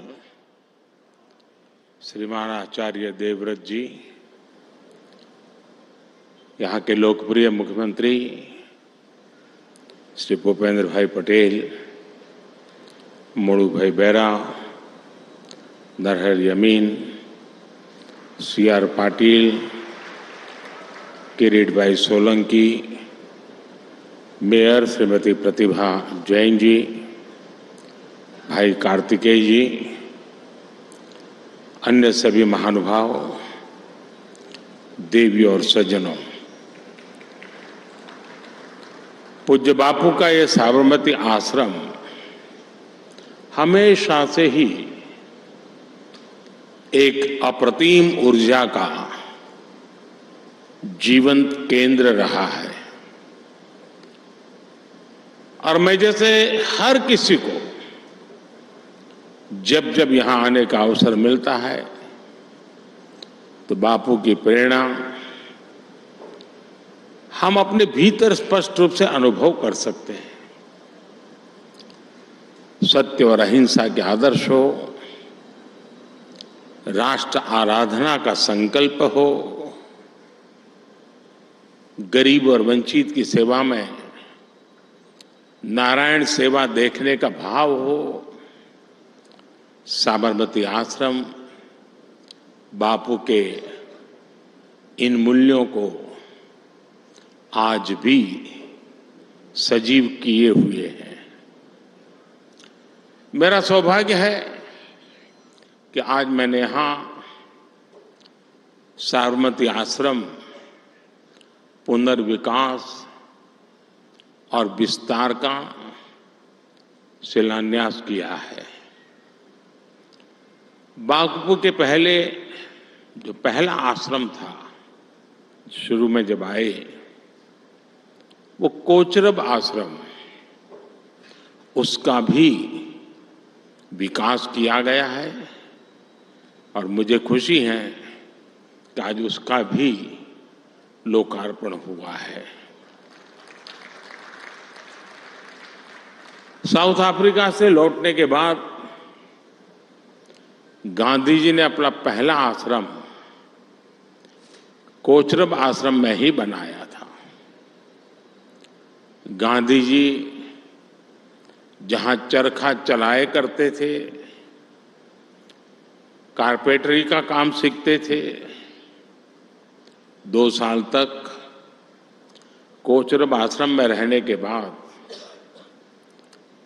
श्रीमान आचार्य देवव्रत जी, यहाँ के लोकप्रिय मुख्यमंत्री श्री भूपेंद्र भाई पटेल, मोड़ू भाई बेरा, नरहर यमीन, CR पाटिल, किरीट भाई सोलंकी, मेयर श्रीमती प्रतिभा जैन जी, भाई कार्तिकेय जी, अन्य सभी महानुभाव, देवी और सज्जनों, पूज्य बापू का ये साबरमती आश्रम हमेशा से ही एक अप्रतिम ऊर्जा का जीवंत केंद्र रहा है। और मैं जैसे हर किसी को जब जब यहां आने का अवसर मिलता है तो बापू की प्रेरणा हम अपने भीतर स्पष्ट रूप से अनुभव कर सकते हैं। सत्य और अहिंसा के आदर्श हो, राष्ट्र आराधना का संकल्प हो, गरीब और वंचित की सेवा में नारायण सेवा देखने का भाव हो, साबरमती आश्रम बापू के इन मूल्यों को आज भी सजीव किए हुए हैं। मेरा सौभाग्य है कि आज मैंने यहां साबरमती आश्रम पुनर्विकास और विस्तार का शिलान्यास किया है। बापू के पहले जो पहला आश्रम था, शुरू में जब आए, वो कोचरब आश्रम, उसका भी विकास किया गया है और मुझे खुशी है कि आज उसका भी लोकार्पण हुआ है। साउथ अफ्रीका से लौटने के बाद गांधी जी ने अपना पहला आश्रम कोचरब आश्रम में ही बनाया था। गांधी जी जहां चरखा चलाए करते थे, कारपेंटरी का काम सीखते थे, 2 साल तक कोचरब आश्रम में रहने के बाद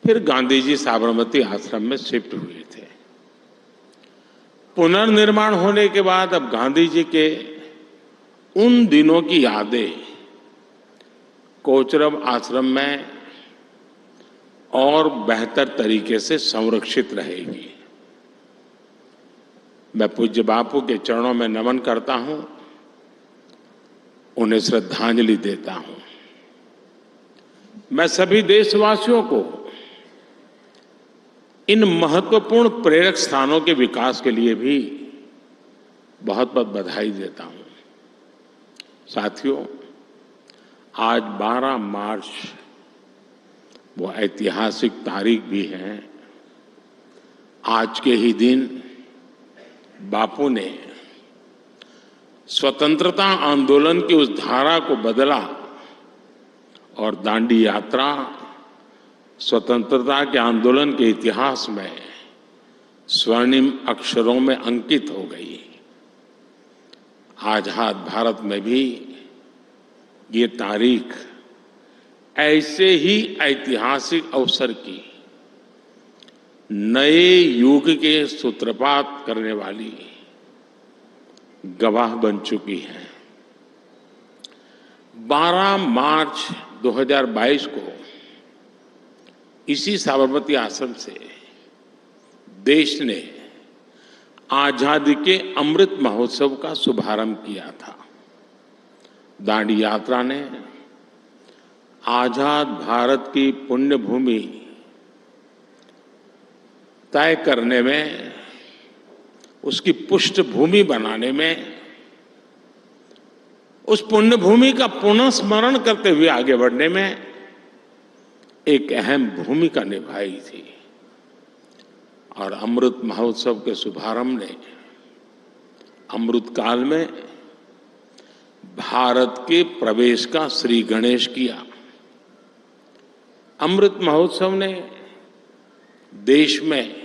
फिर गांधी जी साबरमती आश्रम में शिफ्ट हुए थे। पुनर्निर्माण होने के बाद अब गांधी जी के उन दिनों की यादें कोचरब आश्रम में और बेहतर तरीके से संरक्षित रहेगी। मैं पूज्य बापू के चरणों में नमन करता हूं, उन्हें श्रद्धांजलि देता हूं। मैं सभी देशवासियों को इन महत्वपूर्ण प्रेरक स्थानों के विकास के लिए भी बहुत बहुत बधाई देता हूं। साथियों, आज 12 मार्च वो ऐतिहासिक तारीख भी है। आज के ही दिन बापू ने स्वतंत्रता आंदोलन की उस धारा को बदला और दांडी यात्रा स्वतंत्रता के आंदोलन के इतिहास में स्वर्णिम अक्षरों में अंकित हो गई। आजाद भारत में भी ये तारीख ऐसे ही ऐतिहासिक अवसर की नए युग के सूत्रपात करने वाली गवाह बन चुकी है। 12 मार्च 2022 को इसी साबरमती आश्रम से देश ने आजादी के अमृत महोत्सव का शुभारंभ किया था। दांडी यात्रा ने आजाद भारत की पुण्य भूमि तय करने में, उसकी पृष्ठभूमि बनाने में, उस पुण्य भूमि का पुनः स्मरण करते हुए आगे बढ़ने में एक अहम भूमिका निभाई थी। और अमृत महोत्सव के शुभारंभ ने अमृत काल में भारत के प्रवेश का श्री गणेश किया। अमृत महोत्सव ने देश में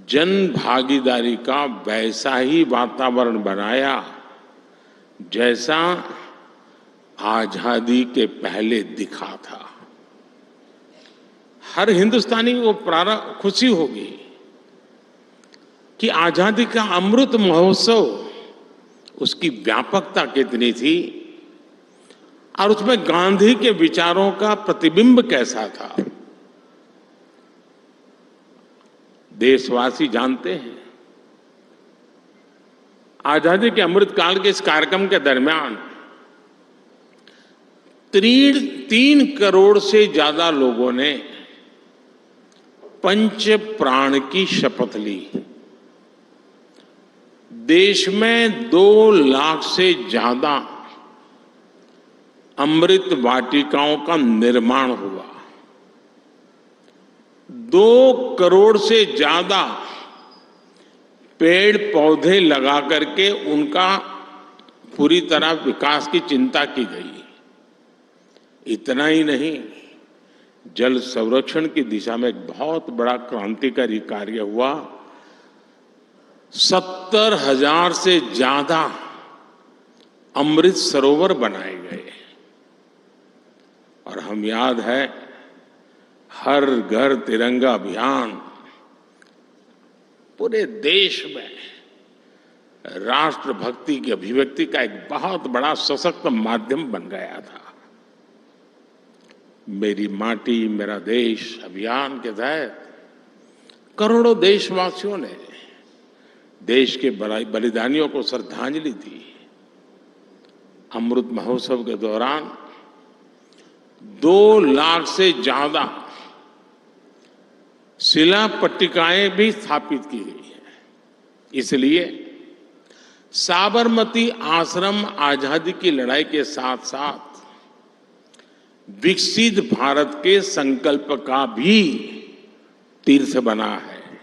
जन भागीदारी का वैसा ही वातावरण बनाया जैसा आजादी के पहले दिखा था। हर हिंदुस्तानी को खुशी होगी कि आजादी का अमृत महोत्सव, उसकी व्यापकता कितनी थी और उसमें गांधी के विचारों का प्रतिबिंब कैसा था। देशवासी जानते हैं, आजादी के अमृत काल के इस कार्यक्रम के दरमियान 3 करोड़ से ज्यादा लोगों ने पंच प्राण की शपथ ली। देश में 2 लाख से ज्यादा अमृत वाटिकाओं का निर्माण हुआ। 2 करोड़ से ज्यादा पेड़ पौधे लगा करके उनका पूरी तरह विकास की चिंता की गई। इतना ही नहीं, जल संरक्षण की दिशा में एक बहुत बड़ा क्रांतिकारी कार्य हुआ। 70,000 से ज्यादा अमृत सरोवर बनाए गए। और हम याद है, हर घर तिरंगा अभियान पूरे देश में राष्ट्रभक्ति की अभिव्यक्ति का एक बहुत बड़ा सशक्त माध्यम बन गया था। मेरी माटी मेरा देश अभियान के तहत करोड़ों देशवासियों ने देश के बलिदानियों को श्रद्धांजलि दी। अमृत महोत्सव के दौरान 2 लाख से ज्यादा शिला पट्टिकाएं भी स्थापित की गई है। इसलिए साबरमती आश्रम आजादी की लड़ाई के साथ साथ विकसित भारत के संकल्प का भी तीर्थ बना है।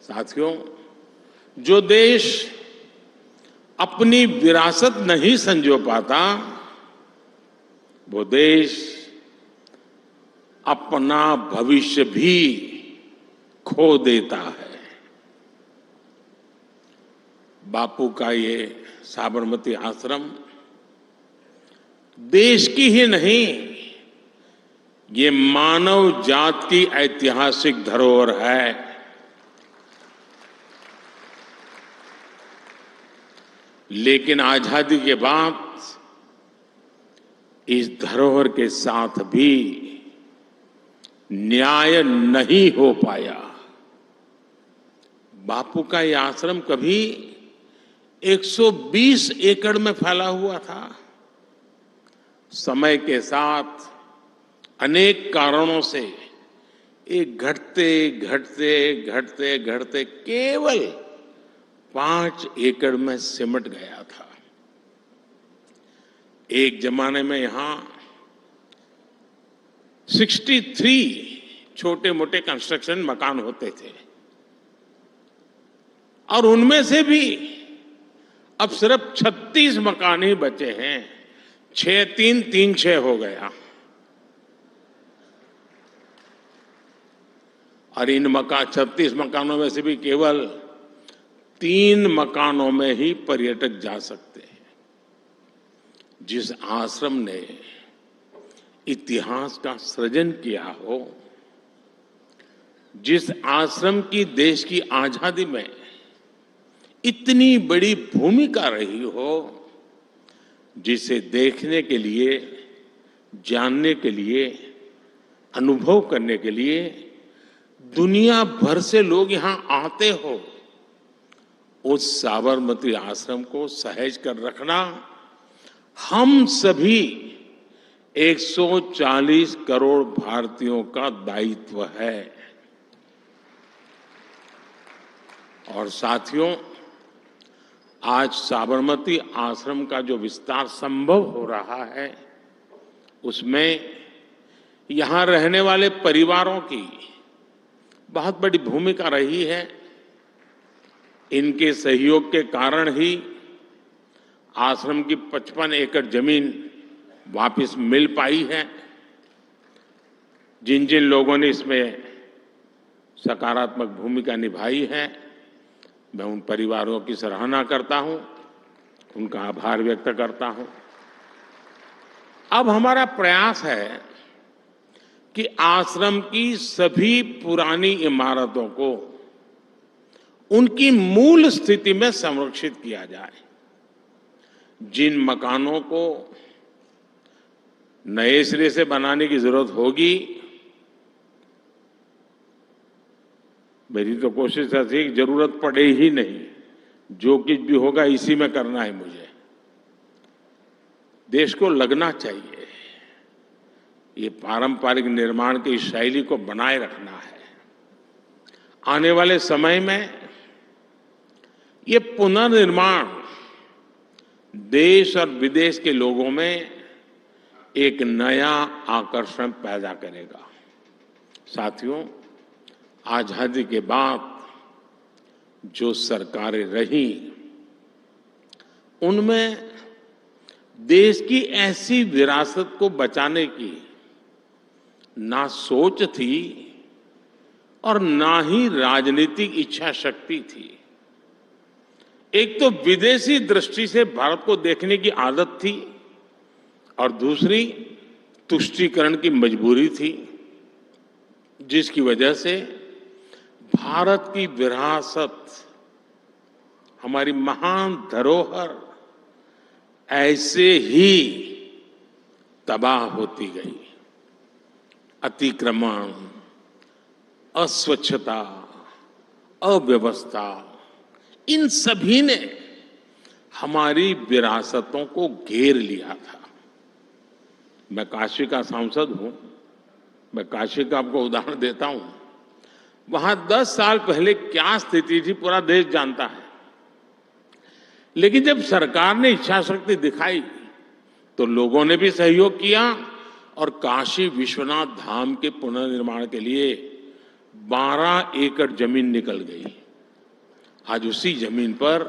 साथियों, जो देश अपनी विरासत नहीं संजो पाता, वो देश अपना भविष्य भी खो देता है। बापू का ये साबरमती आश्रम देश की ही नहीं, ये मानव जात की ऐतिहासिक धरोहर है। लेकिन आजादी के बाद इस धरोहर के साथ भी न्याय नहीं हो पाया। बापू का यह आश्रम कभी 120 एकड़ में फैला हुआ था। समय के साथ अनेक कारणों से एक घटते घटते घटते घटते केवल 5 एकड़ में सिमट गया था। एक जमाने में यहां 63 छोटे मोटे कंस्ट्रक्शन मकान होते थे और उनमें से भी अब सिर्फ 36 मकान ही बचे हैं। 6-3-3-6 हो गया। और इन 36 मकानों में से भी केवल 3 मकानों में ही पर्यटक जा सकते हैं। जिस आश्रम ने इतिहास का सृजन किया हो, जिस आश्रम की देश की आजादी में इतनी बड़ी भूमिका रही हो, जिसे देखने के लिए, जानने के लिए, अनुभव करने के लिए दुनिया भर से लोग यहां आते हो, उस साबरमती आश्रम को सहेज कर रखना हम सभी 140 करोड़ भारतीयों का दायित्व है। और साथियों, आज साबरमती आश्रम का जो विस्तार संभव हो रहा है, उसमें यहां रहने वाले परिवारों की बहुत बड़ी भूमिका रही है। इनके सहयोग के कारण ही आश्रम की 55 एकड़ जमीन वापस मिल पाई है। जिन जिन लोगों ने इसमें सकारात्मक भूमिका निभाई है, मैं उन परिवारों की सराहना करता हूं, उनका आभार व्यक्त करता हूं। अब हमारा प्रयास है कि आश्रम की सभी पुरानी इमारतों को उनकी मूल स्थिति में संरक्षित किया जाए। जिन मकानों को नए सिरे से बनाने की जरूरत होगी, मेरी तो कोशिश ऐसी कि जरूरत पड़े ही नहीं, जो कुछ भी होगा इसी में करना है मुझे। देश को लगना चाहिए, ये पारंपरिक निर्माण की शैली को बनाए रखना है। आने वाले समय में ये पुनर्निर्माण देश और विदेश के लोगों में एक नया आकर्षण पैदा करेगा। साथियों, आजादी के बाद जो सरकारें रही, उनमें देश की ऐसी विरासत को बचाने की ना सोच थी और ना ही राजनीतिक इच्छा शक्ति थी। एक तो विदेशी दृष्टि से भारत को देखने की आदत थी और दूसरी तुष्टीकरण की मजबूरी थी, जिसकी वजह से भारत की विरासत, हमारी महान धरोहर ऐसे ही तबाह होती गई। अतिक्रमण, अस्वच्छता, अव्यवस्था, इन सभी ने हमारी विरासतों को घेर लिया था। मैं काशी का सांसद हूं, मैं काशी का आपको उदाहरण देता हूं। वहां 10 साल पहले क्या स्थिति थी पूरा देश जानता है, लेकिन जब सरकार ने इच्छा शक्ति दिखाई तो लोगों ने भी सहयोग किया और काशी विश्वनाथ धाम के पुनर्निर्माण के लिए 12 एकड़ जमीन निकल गई। आज उसी जमीन पर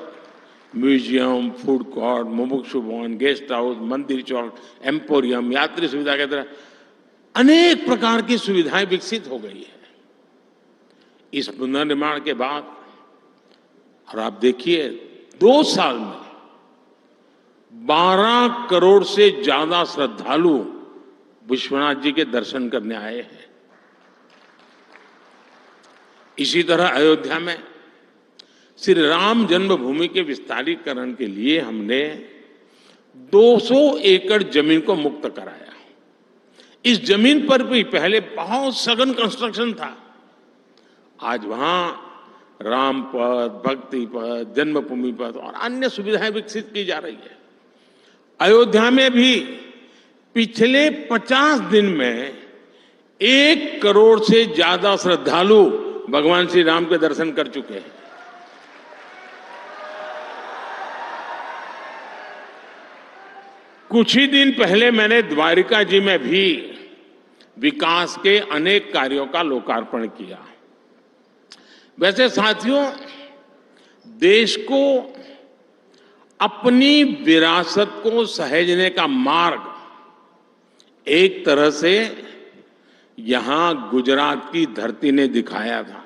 म्यूजियम, फूड कोर्ट, मुमुक्षु भवन, गेस्ट हाउस, मंदिर चौक, एम्पोरियम, यात्री सुविधा के तरह अनेक प्रकार की सुविधाएं विकसित हो गई है इस पुनर्निर्माण के बाद। और आप देखिए 2 साल में 12 करोड़ से ज्यादा श्रद्धालु विश्वनाथ जी के दर्शन करने आए हैं। इसी तरह अयोध्या में श्री राम जन्मभूमि के विस्तारीकरण के लिए हमने 200 एकड़ जमीन को मुक्त कराया। इस जमीन पर भी पहले बहुत सघन कंस्ट्रक्शन था। आज वहां राम पथ, भक्ति पथ, जन्मभूमि पथ और अन्य सुविधाएं विकसित की जा रही है। अयोध्या में भी पिछले 50 दिन में 1 करोड़ से ज्यादा श्रद्धालु भगवान श्री राम के दर्शन कर चुके हैं। कुछ ही दिन पहले मैंने द्वारिका जी में भी विकास के अनेक कार्यों का लोकार्पण किया। वैसे साथियों, देश को अपनी विरासत को सहेजने का मार्ग एक तरह से यहां गुजरात की धरती ने दिखाया था।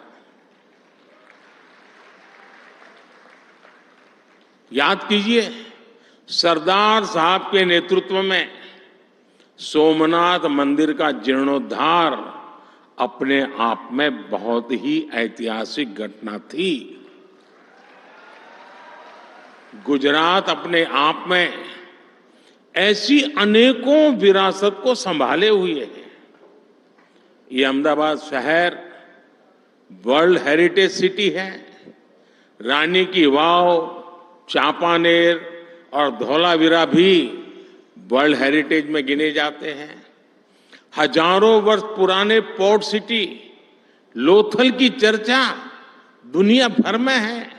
याद कीजिए, सरदार साहब के नेतृत्व में सोमनाथ मंदिर का जीर्णोद्धार अपने आप में बहुत ही ऐतिहासिक घटना थी। गुजरात अपने आप में ऐसी अनेकों विरासत को संभाले हुए है। ये अहमदाबाद शहर वर्ल्ड हेरिटेज सिटी है। रानी की वाव, चांपानेर और धौलावीरा भी वर्ल्ड हेरिटेज में गिने जाते हैं। हजारों वर्ष पुराने पोर्ट सिटी लोथल की चर्चा दुनिया भर में है।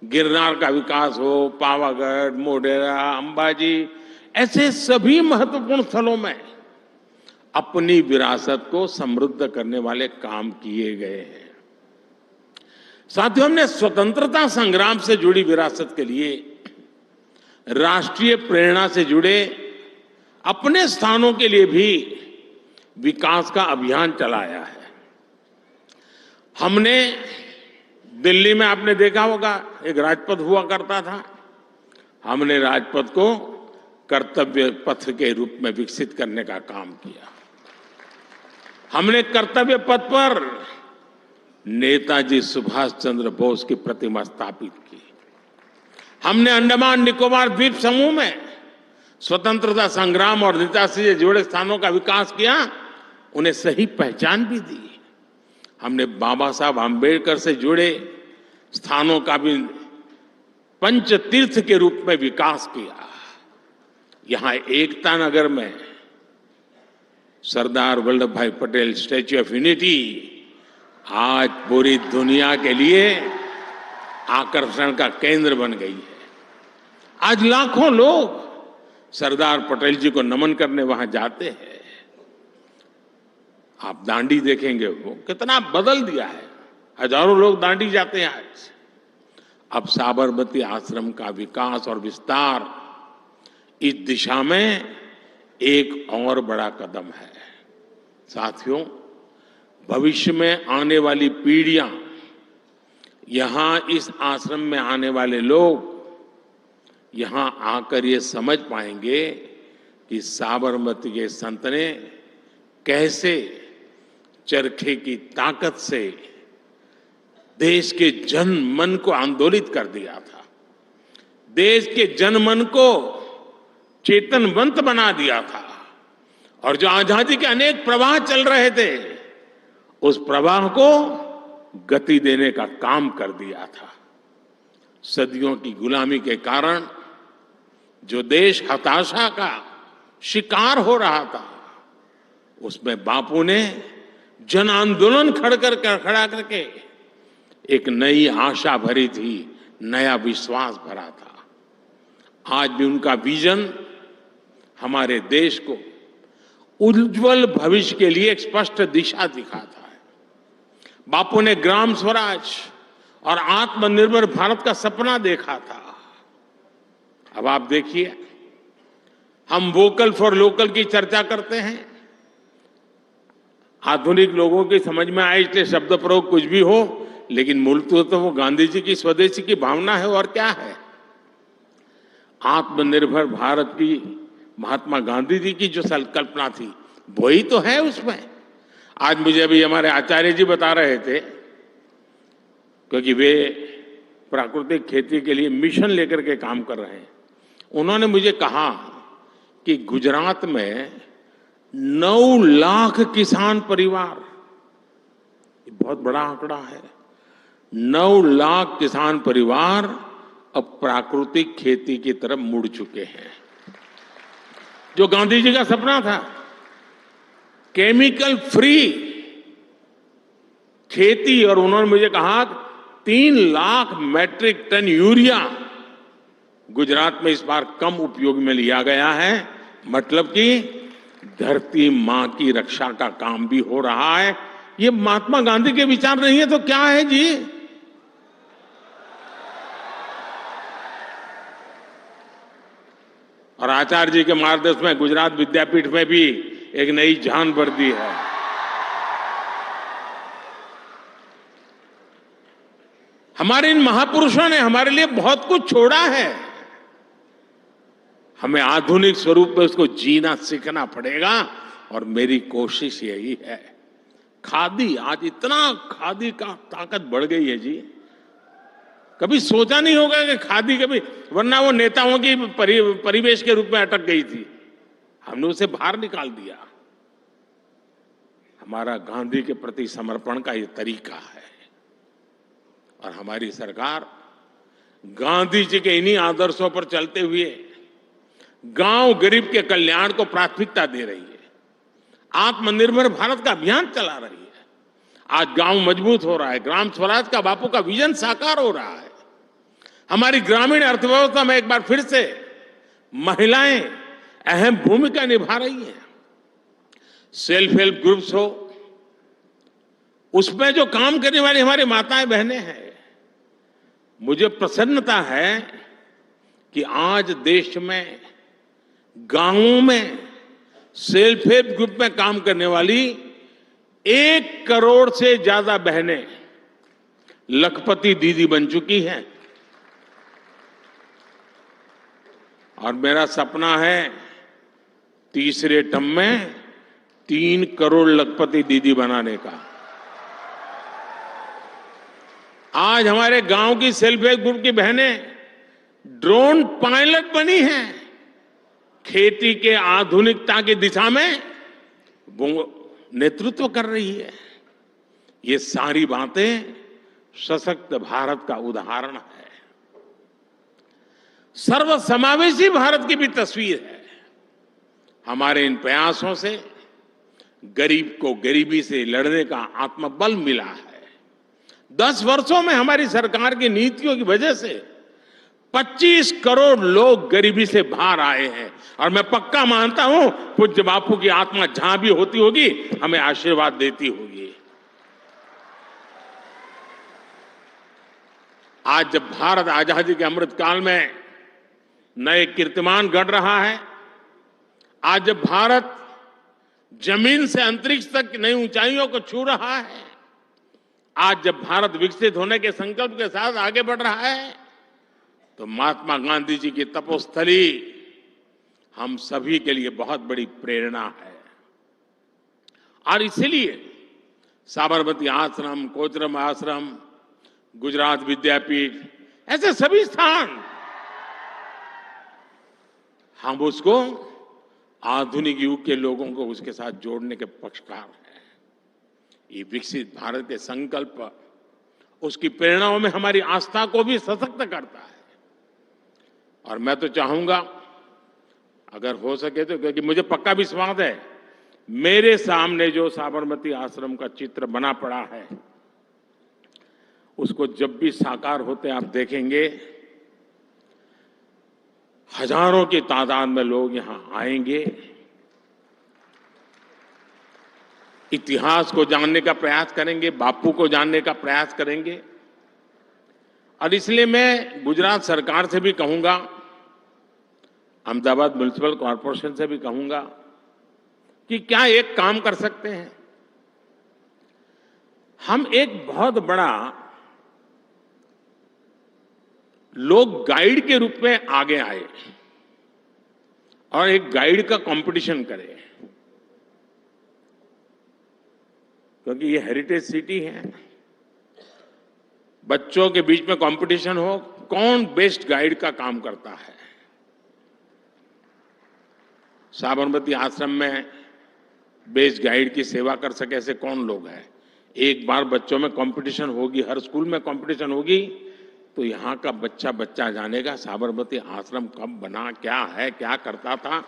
गिरनार का विकास हो, पावागढ़, मोढेरा, अंबाजी, ऐसे सभी महत्वपूर्ण स्थलों में अपनी विरासत को समृद्ध करने वाले काम किए गए हैं। साथियों, हमने स्वतंत्रता संग्राम से जुड़ी विरासत के लिए राष्ट्रीय प्रेरणा से जुड़े अपने स्थानों के लिए भी विकास का अभियान चलाया है। हमने दिल्ली में, आपने देखा होगा, एक राजपथ हुआ करता था। हमने राजपथ को कर्तव्य पथ के रूप में विकसित करने का काम किया। हमने कर्तव्य पथ पर नेताजी सुभाष चंद्र बोस की प्रतिमा स्थापित की। हमने अंडमान निकोबार द्वीप समूह में स्वतंत्रता संग्राम और नेताजी से जुड़े स्थानों का विकास किया, उन्हें सही पहचान भी दी। हमने बाबा साहब आम्बेडकर से जुड़े स्थानों का भी पंच तीर्थ के रूप में विकास किया। यहां एकता नगर में सरदार वल्लभ भाई पटेल स्टैच्यू ऑफ यूनिटी आज पूरी दुनिया के लिए आकर्षण का केंद्र बन गई है। आज लाखों लोग सरदार पटेल जी को नमन करने वहां जाते हैं। आप दांडी देखेंगे, वो कितना बदल दिया है। हजारों लोग दांडी जाते हैं आज। अब साबरमती आश्रम का विकास और विस्तार इस दिशा में एक और बड़ा कदम है। साथियों, भविष्य में आने वाली पीढ़ियां, यहां इस आश्रम में आने वाले लोग यहां आकर ये समझ पाएंगे कि साबरमती के संत ने कैसे चरखे की ताकत से देश के जन मन को आंदोलित कर दिया था, देश के जनमन को चेतनवंत बना दिया था, और जो आजादी के अनेक प्रवाह चल रहे थे उस प्रवाह को गति देने का काम कर दिया था। सदियों की गुलामी के कारण जो देश हताशा का शिकार हो रहा था, उसमें बापू ने जन आंदोलन खड़ा करके एक नई आशा भरी थी, नया विश्वास भरा था। आज भी उनका विजन हमारे देश को उज्जवल भविष्य के लिए एक स्पष्ट दिशा दिखाता है। बापू ने ग्राम स्वराज और आत्मनिर्भर भारत का सपना देखा था। अब आप देखिए, हम वोकल फॉर लोकल की चर्चा करते हैं। आधुनिक लोगों की समझ में आए इसलिए शब्द प्रयोग कुछ भी हो, लेकिन मूलतः तो वो गांधी जी की स्वदेशी की भावना है। और क्या है? आत्मनिर्भर भारत की महात्मा गांधी जी की जो संकल्पना थी, वही तो है उसमें। आज मुझे अभी हमारे आचार्य जी बता रहे थे, क्योंकि वे प्राकृतिक खेती के लिए मिशन लेकर के काम कर रहे हैं। उन्होंने मुझे कहा कि गुजरात में 9 लाख किसान परिवार, ये बहुत बड़ा आंकड़ा है, 9 लाख किसान परिवार अब प्राकृतिक खेती की तरफ मुड़ चुके हैं। जो गांधी जी का सपना था, केमिकल फ्री खेती, और उन्होंने मुझे कहा 3 lakh metric ton urea Gujarat में इस बार कम उपयोग में लिया गया है। मतलब कि धरती मां की रक्षा का काम भी हो रहा है। ये महात्मा गांधी के विचार नहीं है तो क्या है जी? और आचार्य जी के मार्गदर्शन में गुजरात विद्यापीठ में भी एक नई जान भर दी है। हमारे इन महापुरुषों ने हमारे लिए बहुत कुछ छोड़ा है। हमें आधुनिक स्वरूप में उसको जीना सीखना पड़ेगा, और मेरी कोशिश यही है। खादी, आज इतना खादी का ताकत बढ़ गई है जी, कभी सोचा नहीं होगा कि खादी कभी, वरना वो नेताओं की परिवेश के रूप में अटक गई थी, हमने उसे बाहर निकाल दिया। हमारा गांधी के प्रति समर्पण का ये तरीका है, और हमारी सरकार गांधी जी के इन्हीं आदर्शों पर चलते हुए गांव गरीब के कल्याण को प्राथमिकता दे रही है। आत्मनिर्भर भारत का अभियान चला रही है। आज गांव मजबूत हो रहा है, ग्राम स्वराज का बापू का विजन साकार हो रहा है। हमारी ग्रामीण अर्थव्यवस्था में एक बार फिर से महिलाएं अहम भूमिका निभा रही हैं। सेल्फ हेल्प ग्रुप्स हो, उसमें जो काम करने वाली हमारी माताएं बहनें हैं, मुझे प्रसन्नता है कि आज देश में गांवों में सेल्फ हेल्प ग्रुप में काम करने वाली 1 करोड़ से ज्यादा बहनें लखपति दीदी बन चुकी हैं। और मेरा सपना है तीसरे टर्म में 3 करोड़ लखपति दीदी बनाने का। आज हमारे गांव की सेल्फ हेल्प ग्रुप की बहनें ड्रोन पायलट बनी हैं। खेती के आधुनिकता की दिशा में वो नेतृत्व कर रही है। ये सारी बातें सशक्त भारत का उदाहरण है। सर्वसमावेशी भारत की भी तस्वीर है। हमारे इन प्रयासों से गरीब को गरीबी से लड़ने का आत्मबल मिला है। 10 वर्षों में हमारी सरकार की नीतियों की वजह से 25 करोड़ लोग गरीबी से बाहर आए हैं। और मैं पक्का मानता हूं पूज्य बापू की आत्मा जहां भी होती होगी हमें आशीर्वाद देती होगी। आज जब भारत आजादी के अमृत काल में नए कीर्तिमान गढ़ रहा है, आज जब भारत जमीन से अंतरिक्ष तक नई ऊंचाइयों को छू रहा है, आज जब भारत विकसित होने के संकल्प के साथ आगे बढ़ रहा है, तो महात्मा गांधी जी की तपोस्थली हम सभी के लिए बहुत बड़ी प्रेरणा है। और इसलिए साबरमती आश्रम, कोचरम आश्रम, गुजरात विद्यापीठ, ऐसे सभी स्थान हम उसको आधुनिक युग के लोगों को उसके साथ जोड़ने के पक्षकार हैं। ये विकसित भारत के संकल्प, उसकी प्रेरणाओं में हमारी आस्था को भी सशक्त करता है। और मैं तो चाहूंगा अगर हो सके तो, क्योंकि मुझे पक्का विश्वास है मेरे सामने जो साबरमती आश्रम का चित्र बना पड़ा है, उसको जब भी साकार होते आप देखेंगे, हजारों की तादाद में लोग यहां आएंगे, इतिहास को जानने का प्रयास करेंगे, बापू को जानने का प्रयास करेंगे। और इसलिए मैं गुजरात सरकार से भी कहूंगा, अहमदाबाद म्युनिसिपल कॉरपोरेशन से भी कहूंगा कि क्या एक काम कर सकते हैं, हम एक बहुत बड़ा लोग गाइड के रूप में आगे आए और एक गाइड का कंपटीशन करें, क्योंकि ये हेरिटेज सिटी है। बच्चों के बीच में कंपटीशन हो, कौन बेस्ट गाइड का काम करता है। साबरमती आश्रम में बेस्ट गाइड की सेवा कर सके ऐसे कौन लोग हैं। एक बार बच्चों में कंपटीशन होगी, हर स्कूल में कंपटीशन होगी, तो यहाँ का बच्चा बच्चा जानेगा साबरमती आश्रम कब बना, क्या है, क्या करता था।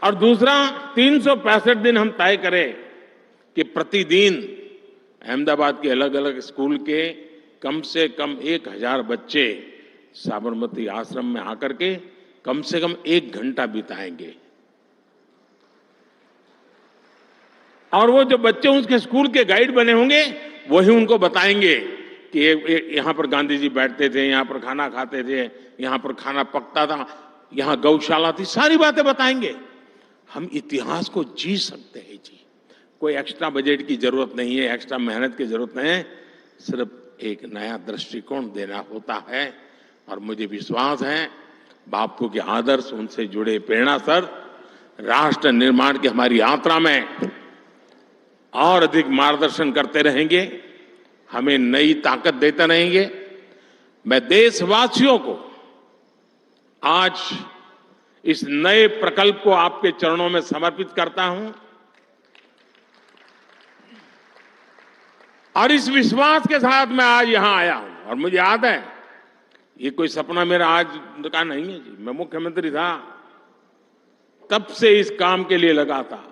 और दूसरा, 365 दिन हम तय करें कि प्रतिदिन अहमदाबाद के अलग अलग स्कूल के कम से कम 1000 बच्चे साबरमती आश्रम में आकर के कम से कम 1 घंटा बिताएंगे। और वो जो बच्चे उसके स्कूल के गाइड बने होंगे वही उनको बताएंगे कि यहाँ पर गांधी जी बैठते थे, यहाँ पर खाना खाते थे, यहाँ पर खाना पकता था, यहाँ गौशाला थी, सारी बातें बताएंगे। हम इतिहास को जी सकते हैं जी। कोई एक्स्ट्रा बजट की जरूरत नहीं है, एक्स्ट्रा मेहनत की जरूरत नहीं है, सिर्फ एक नया दृष्टिकोण देना होता है। और मुझे विश्वास है बापू के आदर्श, उनसे जुड़े प्रेरणा सर राष्ट्र निर्माण की हमारी यात्रा में और अधिक मार्गदर्शन करते रहेंगे, हमें नई ताकत देते रहेंगे। मैं देशवासियों को आज इस नए प्रकल्प को आपके चरणों में समर्पित करता हूं और इस विश्वास के साथ मैं आज यहां आया हूं। और मुझे याद है, ये कोई सपना मेरा आज का नहीं है जी। मैं मुख्यमंत्री था तब से इस काम के लिए लगा था।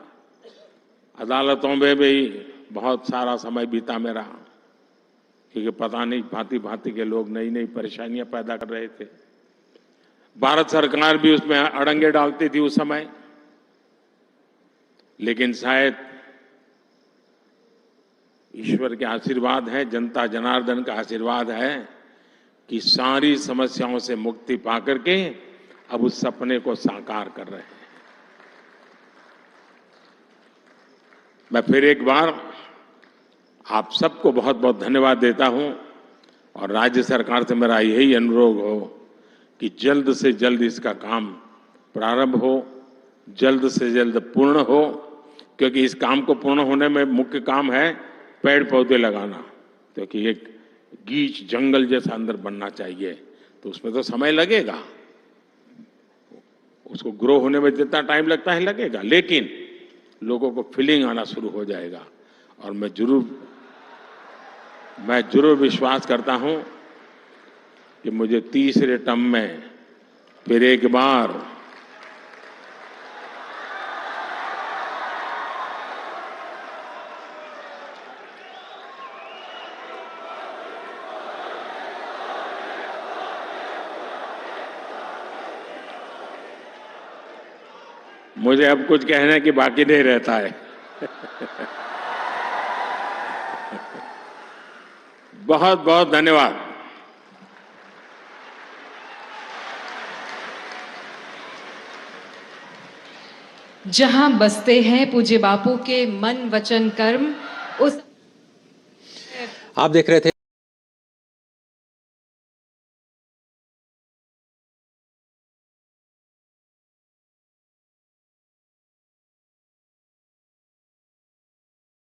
अदालतों में भी बहुत सारा समय बीता मेरा, क्योंकि पता नहीं भांति भांति के लोग नई नई परेशानियां पैदा कर रहे थे। भारत सरकार भी उसमें अड़ंगे डालती थी उस समय, लेकिन शायद ईश्वर के आशीर्वाद है, जनता जनार्दन का आशीर्वाद है कि सारी समस्याओं से मुक्ति पाकर के अब उस सपने को साकार कर रहे हैं। मैं फिर एक बार आप सबको बहुत बहुत धन्यवाद देता हूं और राज्य सरकार से मेरा यही अनुरोध हो कि जल्द से जल्द इसका काम प्रारंभ हो, जल्द से जल्द पूर्ण हो, क्योंकि इस काम को पूर्ण होने में मुख्य काम है पेड़ पौधे लगाना, क्योंकि एक गीच जंगल जैसा अंदर बनना चाहिए, तो उसमें तो समय लगेगा, उसको ग्रो होने में जितना टाइम लगता है लगेगा, लेकिन लोगों को फीलिंग आना शुरू हो जाएगा। और मैं जरूर विश्वास करता हूं कि मुझे तीसरे टर्म में फिर एक बार मुझे अब कुछ कहने की बाकी नहीं रहता है। बहुत बहुत धन्यवाद। जहां बसते हैं पूज्य बापू के मन वचन कर्म, उस आप देख रहे थे